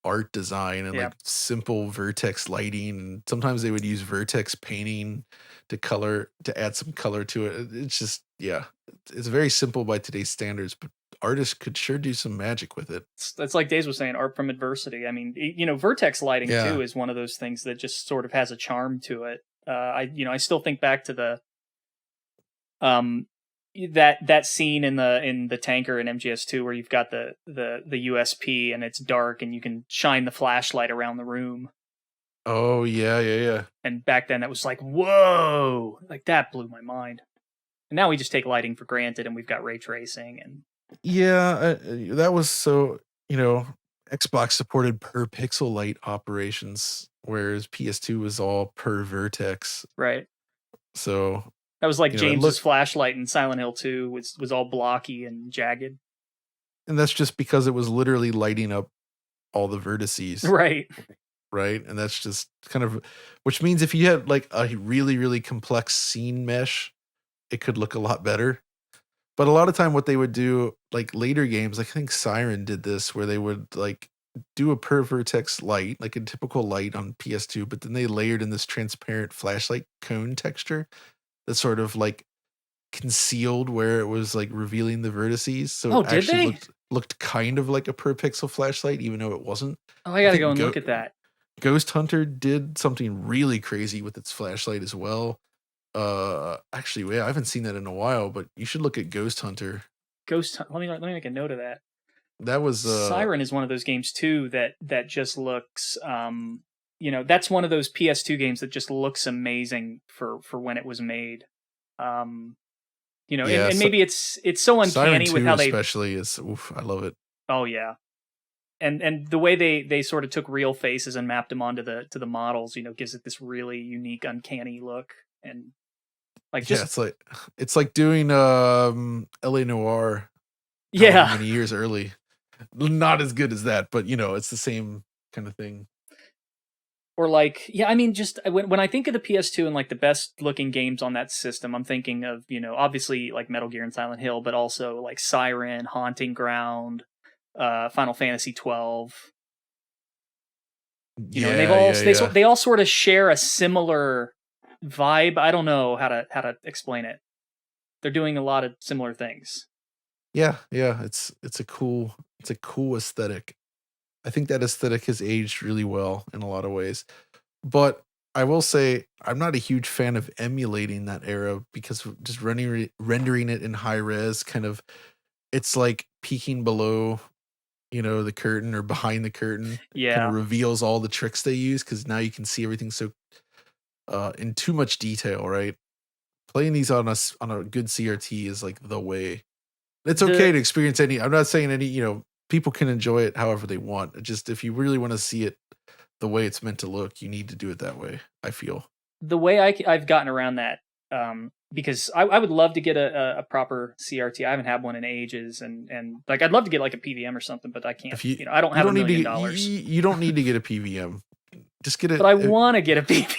art design and like simple vertex lighting. And sometimes they would use vertex painting to add some color to it. It's just, it's very simple by today's standards, but artists could sure do some magic with it. It's like Days was saying, art from adversity. I mean, you know, vertex lighting too is one of those things that just sort of has a charm to it. I still think back to the that scene in the tanker in MGS2 where you've got the USP and it's dark and you can shine the flashlight around the room. Oh yeah. And back then that was like, whoa, like that blew my mind. And now we just take lighting for granted and we've got ray tracing and that was so, you know, Xbox supported per pixel light operations, whereas PS2 was all per vertex. Right. So that was like James's flashlight in Silent Hill 2 was all blocky and jagged. And that's just because it was literally lighting up all the vertices. Right. Right. And that's just kind of, which means if you had like a really, really complex scene mesh, it could look a lot better. But a lot of time what they would do, like later games, like I think Siren did this, where they would like do a per vertex light, like a typical light on PS2, but then they layered in this transparent flashlight cone texture that sort of like concealed where it was like revealing the vertices. So it actually looked kind of like a per pixel flashlight, even though it wasn't. Oh, I gotta go and look at that. Ghost Hunter did something really crazy with its flashlight as well. Actually, I haven't seen that in a while, but you should look at Ghost Hunter. Let me make a note of that. That was Siren is one of those games too that just looks you know, that's one of those PS2 games that just looks amazing for when it was made. You know, and maybe it's so uncanny Siren with how they especially is I love it. Oh yeah. And the way they sort of took real faces and mapped them onto the models, you know, gives it this really unique, uncanny look. And like just it's like doing LA Noire many years early. Not as good as that, but you know, it's the same kind of thing. Or like, I mean, just when I think of the PS2 and like the best looking games on that system, I'm thinking of, you know, obviously like Metal Gear and Silent Hill, but also like Siren, Haunting Ground, Final Fantasy 12. You know, and they all sort of share a similar vibe. I don't know how to explain it. They're doing a lot of similar things. Yeah, it's a cool aesthetic. I think that aesthetic has aged really well in a lot of ways. But I will say I'm not a huge fan of emulating that era because just rendering it in high res kind of, it's like peeking below, you know, the curtain or behind the curtain. Yeah. Kind of reveals all the tricks they use because now you can see everything so in too much detail, right? Playing these on a good CRT is like the way. It's okay to experience any. I'm not saying any, you know, people can enjoy it however they want. Just if you really want to see it the way it's meant to look, you need to do it that way, I feel. The way I've gotten around that, because I would love to get a proper CRT. I haven't had one in ages, and like I'd love to get like a PVM or something, but I can't. You know, I don't have $1 million. You don't need to get a PVM. Just get it. But I want to get a PVM.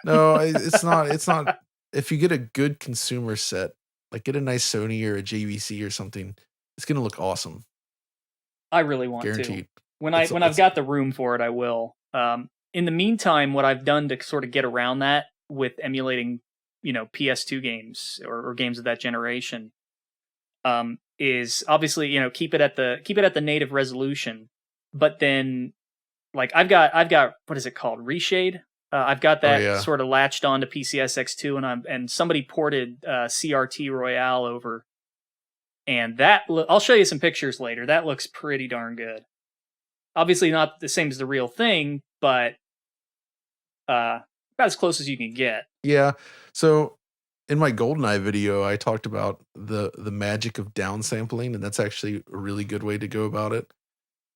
No, it's not. It's not. If you get a good consumer set, like get a nice Sony or a JVC or something, it's gonna look awesome. I really want Guaranteed. to. When I've got the room for it, I will. In the meantime, what I've done to sort of get around that with emulating, you know, PS2 games or games of that generation, is obviously, you know, keep it at the native resolution, but then like I've got what is it called, Reshade? I've got that sort of latched onto PCSX2, and somebody ported CRT Royale over. And I'll show you some pictures later. That looks pretty darn good. Obviously not the same as the real thing, but about as close as you can get. Yeah. So in my GoldenEye video, I talked about the magic of downsampling, and that's actually a really good way to go about it,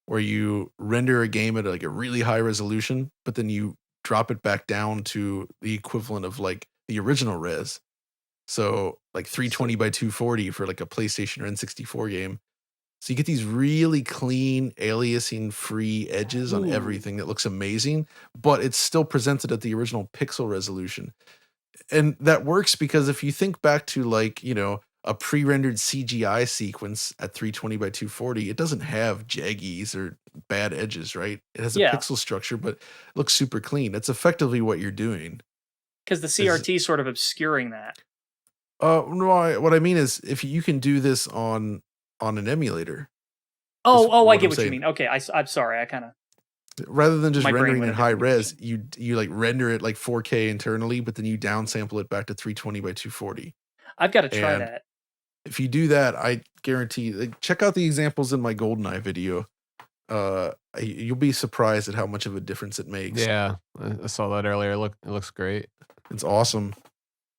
where you render a game at like a really high resolution, but then you drop it back down to the equivalent of like the original res. So like 320 by 240 for like a PlayStation or N64 game. So you get these really clean aliasing free edges on everything that looks amazing, but it's still presented at the original pixel resolution. And that works because if you think back to like, you know, a pre-rendered CGI sequence at 320 by 240, it doesn't have jaggies or bad edges, right? It has a Yeah. pixel structure, but it looks super clean. That's effectively what you're doing. Because the CRT sort of obscuring that. No, what I mean is if you can do this on an emulator. Oh, I what get I'm what you saying. mean. Okay, I'm sorry. I kind of Rather than just My brain rendering went in a high different res, direction. you like render it like 4K internally, but then you downsample it back to 320 by 240. I've got to try And that. if you do that, I guarantee. Like, check out the examples in my GoldenEye video. You'll be surprised at how much of a difference it makes. Yeah, I saw that earlier. It looks great. It's awesome.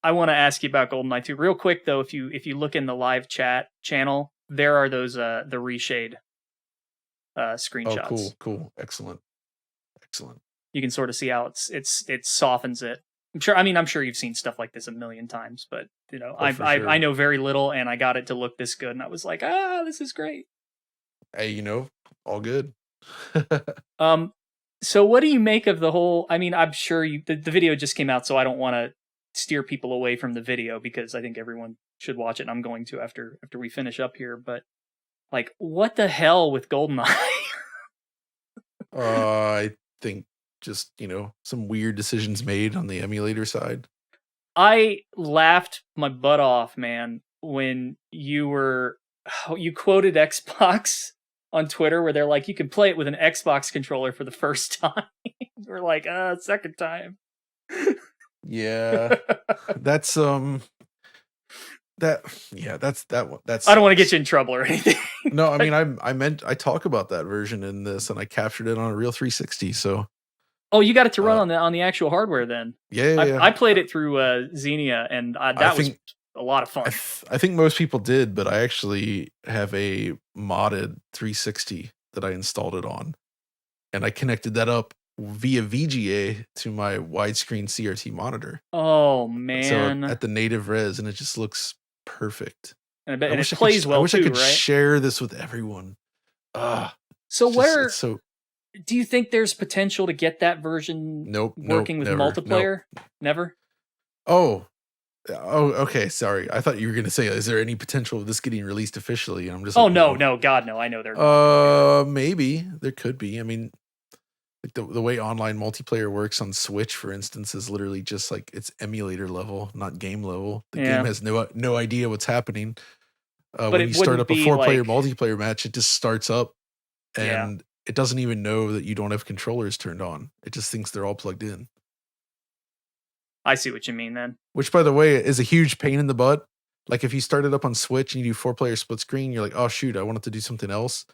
I want to ask you about GoldenEye 2 real quick though. If you look in the live chat channel, there are those the reshade screenshots. Oh, cool, excellent. You can sort of see how it softens it. I'm sure you've seen stuff like this a million times, but you know, Oh, for sure. I know very little, and I got it to look this good, and I was like, this is great. Hey, all good. So what do you make of the whole? I mean, I'm sure the video just came out, so I don't want to steer people away from the video because I think everyone should watch it, and I'm going to after we finish up here. But like, what the hell with GoldenEye? I think just some weird decisions made on the emulator side. I laughed my butt off, man, when you quoted Xbox on Twitter where they're like, you can play it with an Xbox controller for the first time. We're like, second time. Yeah. that's that's I don't want to get you in trouble or anything. No, I mean I talk about that version in this, and I captured it on a real 360. So oh, you got it to run on the actual hardware then. Yeah. I played it through Xenia, and that was a lot of fun. I think most people did, but I actually have a modded 360 that I installed it on, and I connected that up via VGA to my widescreen CRT monitor. Oh man! So at the native res, and it just looks perfect. And I bet it plays well too, right? I wish I could share this with everyone. So do you think there's potential to get that version working with multiplayer? Never? Oh, okay. Sorry. I thought you were going to say, is there any potential of this getting released officially? And I'm just like, no, God, no. I know there. Maybe there could be. I mean, like the way online multiplayer works on Switch, for instance, is literally just like it's emulator level, not game level. The game has no idea what's happening. When you start up a 4-player multiplayer match, it just starts up, and it doesn't even know that you don't have controllers turned on. It just thinks they're all plugged in. I see what you mean then. Which, by the way, is a huge pain in the butt. Like if you start it up on Switch and you do 4-player split screen, you're like, oh shoot, I wanted to do something else.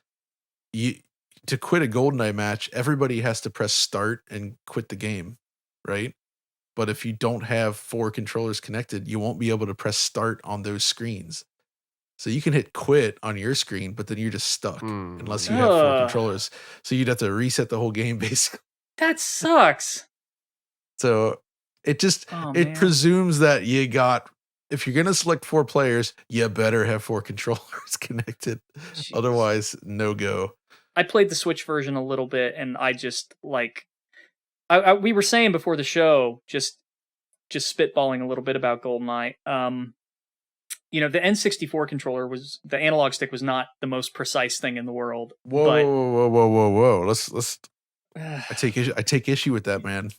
To quit a GoldenEye match, everybody has to press start and quit the game, right? But if you don't have 4 controllers connected, you won't be able to press start on those screens. So you can hit quit on your screen, but then you're just stuck unless you have 4 controllers. So you'd have to reset the whole game basically. That sucks. So it just presumes that if you're gonna select 4 players, you better have 4 controllers connected. Jeez. Otherwise, no go. I played the Switch version a little bit, and I just like we were saying before the show, just spitballing a little bit about GoldenEye. The N64 controller the analog stick was not the most precise thing in the world. Whoa! Let's. I take issue with that, man.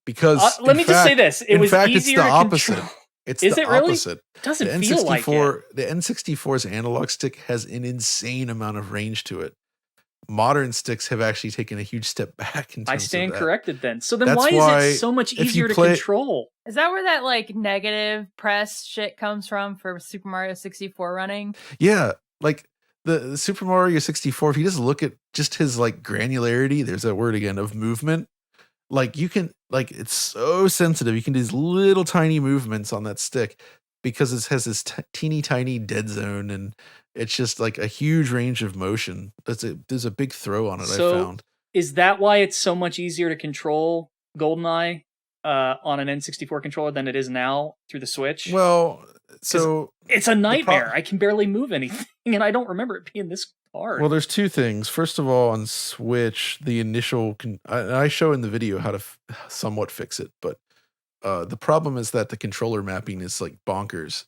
Because let me just say this: it was easier it's the opposite. It's Is the it really? opposite. It doesn't feel like it. The N64's analog stick has an insane amount of range to it. Modern sticks have actually taken a huge step back in terms I stand of that. corrected then. So then why is it so much easier to control? Is that where that like negative press shit comes from for Super Mario 64 running? Yeah, like the Super Mario 64, if you just look at just his like granularity, there's that word again, of movement, like you can, like it's so sensitive. You can do these little tiny movements on that stick because it has this teeny tiny dead zone, and it's just like a huge range of motion. There's a big throw on it, I found. Is that why it's so much easier to control GoldenEye on an N64 controller than it is now through the Switch? Well, so it's a nightmare. I can barely move anything, and I don't remember it being this hard. Well, there's 2 things. First of all, on Switch, the initial I show in the video how to somewhat fix it, but the problem is that the controller mapping is like bonkers.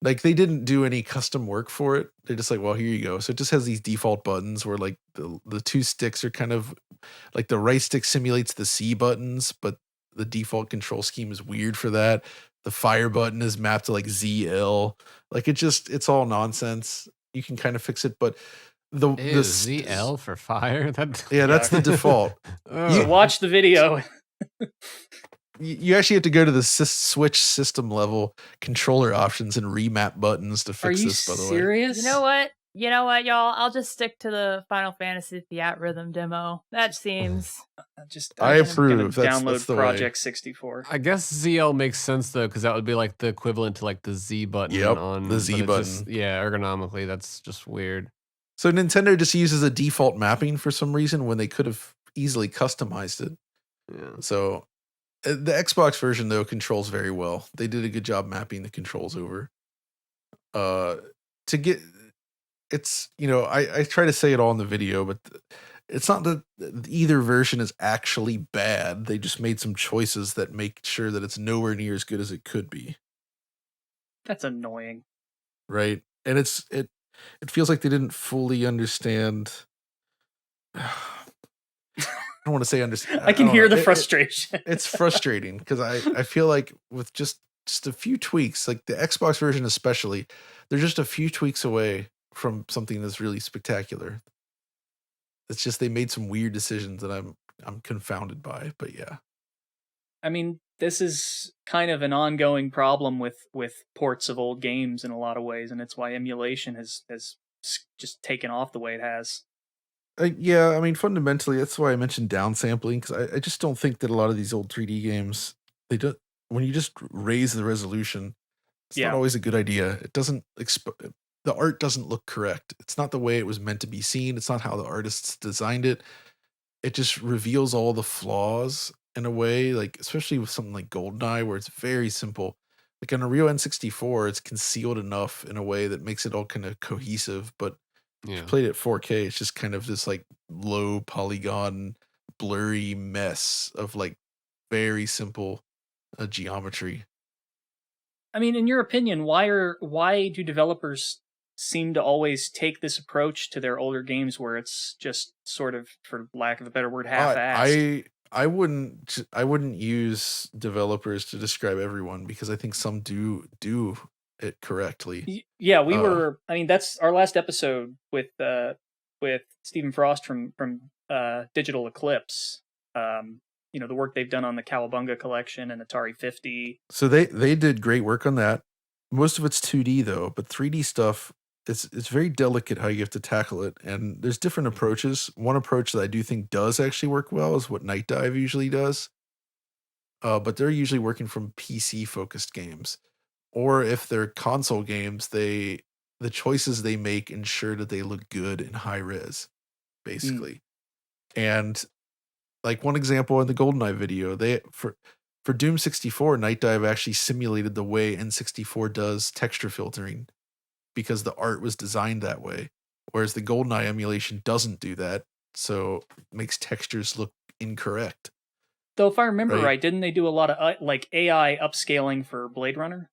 Like they didn't do any custom work for it. They're just like, well, here you go. So it just has these default buttons where like the two sticks are kind of like the right stick simulates the C buttons, but the default control scheme is weird for that. The fire button is mapped to like ZL. Like it's all nonsense. You can kind of fix it, but the ZL for fire. Yeah, that's the default. Oh. Watch the video. You actually have to go to the Switch system level controller options and remap buttons to fix this, by the way. Serious? You know what? You know what, y'all? I'll just stick to the Final Fantasy Theatrhythm demo. That seems. I approve. Download the Project 64. I guess ZL makes sense though, because that would be like the equivalent to like the Z button. Yep, on the Z button. Ergonomically, that's just weird. So Nintendo just uses a default mapping for some reason when they could have easily customized it. Yeah. So the Xbox version though controls very well. They did a good job mapping the controls over. It's, I try to say it all in the video, but it's not that either version is actually bad. They just made some choices that make sure that it's nowhere near as good as it could be. That's annoying. Right. And it feels like they didn't fully understand. I don't want to say understand. I can hear the frustration. It's frustrating because I feel like with just a few tweaks, like the Xbox version especially, they're just a few tweaks away from something that's really spectacular. It's just they made some weird decisions that I'm confounded by, but yeah. I mean, this is kind of an ongoing problem with ports of old games in a lot of ways, and it's why emulation has just taken off the way it has. Yeah, I mean, fundamentally, that's why I mentioned downsampling, because I just don't think that a lot of these old 3D games, when you just raise the resolution, it's not always a good idea. It doesn't the art doesn't look correct. It's not the way it was meant to be seen. It's not how the artists designed it. It just reveals all the flaws in a way, like especially with something like GoldenEye, where it's very simple. Like on a Unreal N64, it's concealed enough in a way that makes it all kind of cohesive, but if you played it 4K, it's just kind of this like low polygon, blurry mess of like very simple geometry. I mean, in your opinion, why do developers seem to always take this approach to their older games where it's just sort of, for lack of a better word, half-assed? I wouldn't use developers to describe everyone, because I think some do it correctly. Yeah, we were. I mean, that's our last episode with Stephen Frost from Digital Eclipse. The work they've done on the Cowabunga collection and Atari 50. So they did great work on that. Most of it's 2D though, but 3D stuff, it's very delicate how you have to tackle it, and there's different approaches. One approach that I do think does actually work well is what Night Dive usually does. But they're usually working from PC focused games, or if they're console games, the choices they make ensure that they look good in high res, basically. And like one example in the GoldenEye video, for Doom 64, Night Dive actually simulated the way N64 does texture filtering, because the art was designed that way, whereas the GoldenEye emulation doesn't do that, so it makes textures look incorrect. Though if I remember right, didn't they do a lot of like AI upscaling for Blade Runner?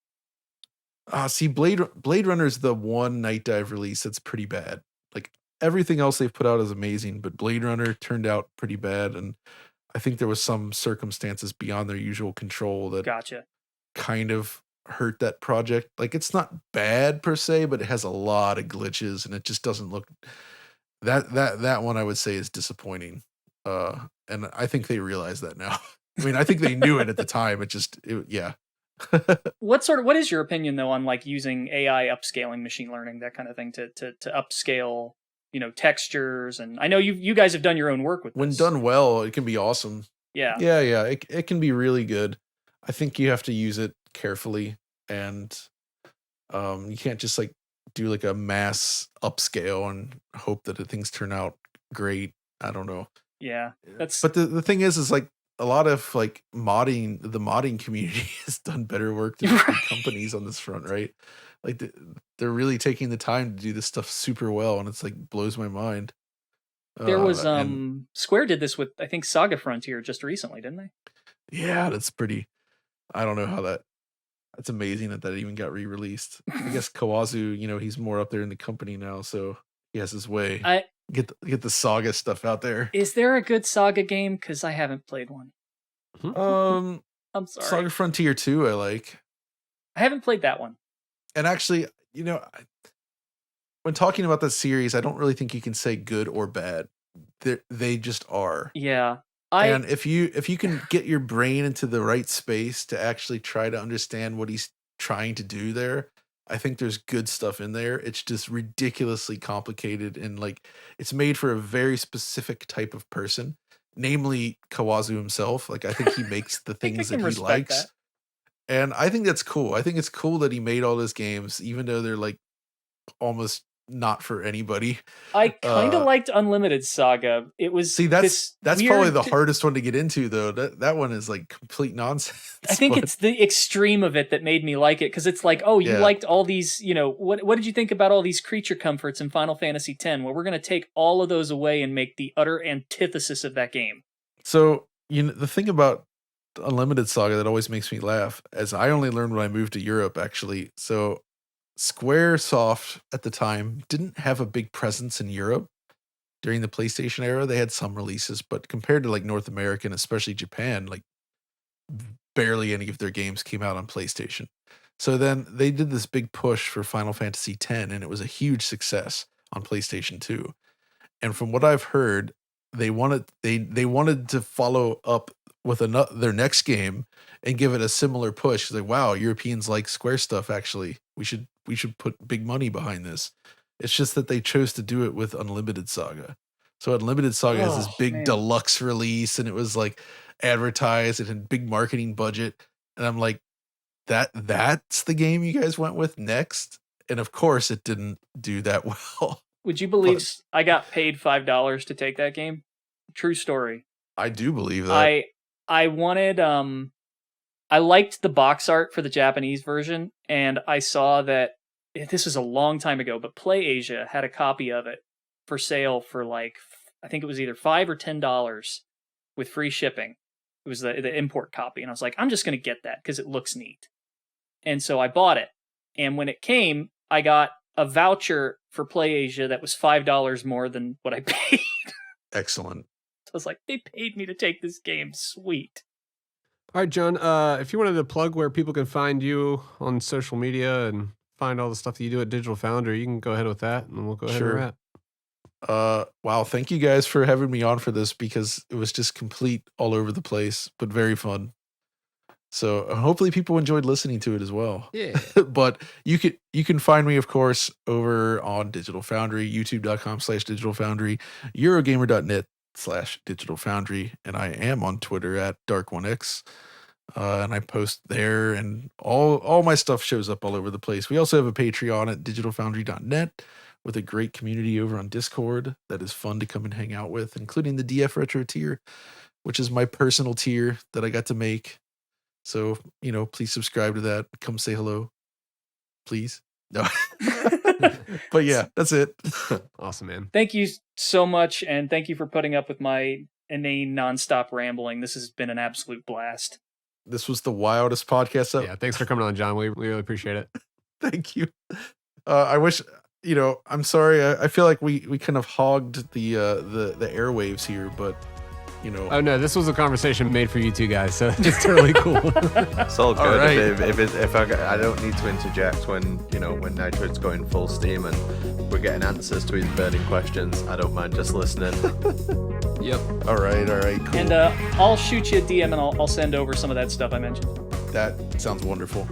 See, Blade Runner is the one Night Dive release that's pretty bad. Like everything else they've put out is amazing, but Blade Runner turned out pretty bad, and I think there was some circumstances beyond their usual control that kind of hurt that project. Like it's not bad per se, but it has a lot of glitches, and it just doesn't look that one I would say is disappointing. And I think they realize that now. I mean, I think they knew it at the time. What is your opinion though on like using AI upscaling, machine learning, that kind of thing to upscale, textures? And I know you guys have done your own work with this. When done well, it can be awesome. Yeah. It can be really good. I think you have to use it carefully, and you can't just like do like a mass upscale and hope that the things turn out great. I don't know. Yeah, but the thing is like a lot of like the modding community has done better work than big companies on this front, right? Like they're really taking the time to do this stuff super well, and it's like blows my mind. There was Square did this with, I think, Saga Frontier just recently, didn't they? Yeah, that's pretty. I don't know how that. It's amazing that even got re-released. I guess Kawazu, he's more up there in the company now, so he has his way. Get the Saga stuff out there. Is there a good Saga game? Because I haven't played one. I'm sorry. Saga Frontier 2, I like. I haven't played that one. And actually, when talking about the series, I don't really think you can say good or bad. They just are. Yeah. And if you can get your brain into the right space to actually try to understand what he's trying to do there, I think there's good stuff in there. It's just ridiculously complicated, and like it's made for a very specific type of person, namely Kawazu himself. Like I think he makes the things that he likes. That. And I think that's cool. I think it's cool that he made all those games, even though they're like almost not for anybody. I kind of liked Unlimited Saga. It was that's probably the hardest one to get into, though. That one is like complete nonsense. I think it's the extreme of it that made me like it, because it's like, oh, you liked all these, what did you think about all these creature comforts in Final Fantasy X? Well, we're going to take all of those away and make the utter antithesis of that game. So, the thing about Unlimited Saga that always makes me laugh, as I only learned when I moved to Europe, actually. So Squaresoft at the time didn't have a big presence in Europe during the PlayStation era. They had some releases, but compared to like North America and especially Japan, like barely any of their games came out on PlayStation. So then they did this big push for Final Fantasy X, and it was a huge success on PlayStation 2. And from what I've heard, they wanted to follow up with their next game and give it a similar push. Like, wow, Europeans like Square stuff. Actually, we should put big money behind this. It's just that they chose to do it with Unlimited Saga. So Unlimited Saga has this big deluxe release, and it was like advertised and had big marketing budget. And I'm like, that's the game you guys went with next? And of course it didn't do that well. Would you believe I got paid $5 to take that game? True story. I do believe that. I wanted I liked the box art for the Japanese version, and I saw that this was a long time ago, but PlayAsia had a copy of it for sale for like, I think it was either $5 or $10 with free shipping. It was the import copy, and I was like, I'm just going to get that because it looks neat. And so I bought it, and when it came, I got a voucher for PlayAsia that was $5 more than what I paid. Excellent. So I was like, they paid me to take this game. Sweet. All right, John, if you wanted to plug where people can find you on social media and find all the stuff that you do at Digital Foundry, you can go ahead with that, and we'll go ahead and wrap. Wow, thank you guys for having me on for this, because it was just complete all over the place, but very fun. So hopefully people enjoyed listening to it as well. Yeah. But you can find me, of course, over on Digital Foundry, youtube.com/Digital Foundry, Eurogamer.net/Digital Foundry, and I am on Twitter at Dark1X. And I post there, and all my stuff shows up all over the place. We also have a Patreon at digitalfoundry.net with a great community over on Discord that is fun to come and hang out with, including the DF Retro tier, which is my personal tier that I got to make. So, please subscribe to that. Come say hello, please. No. But yeah, that's it. Awesome, man. Thank you so much, and thank you for putting up with my inane nonstop rambling. This has been an absolute blast. This was the wildest podcast ever. Yeah, thanks for coming on, John. We really appreciate it. Thank you. I wish, I'm sorry. I feel like we kind of hogged the airwaves here, but Oh no, this was a conversation made for you two guys, so it's totally cool. It's all good. Right. If I don't need to interject when Nitro's going full steam and we're getting answers to his burning questions, I don't mind just listening. Yep. All right, cool. And I'll shoot you a DM, and I'll send over some of that stuff I mentioned. That sounds wonderful.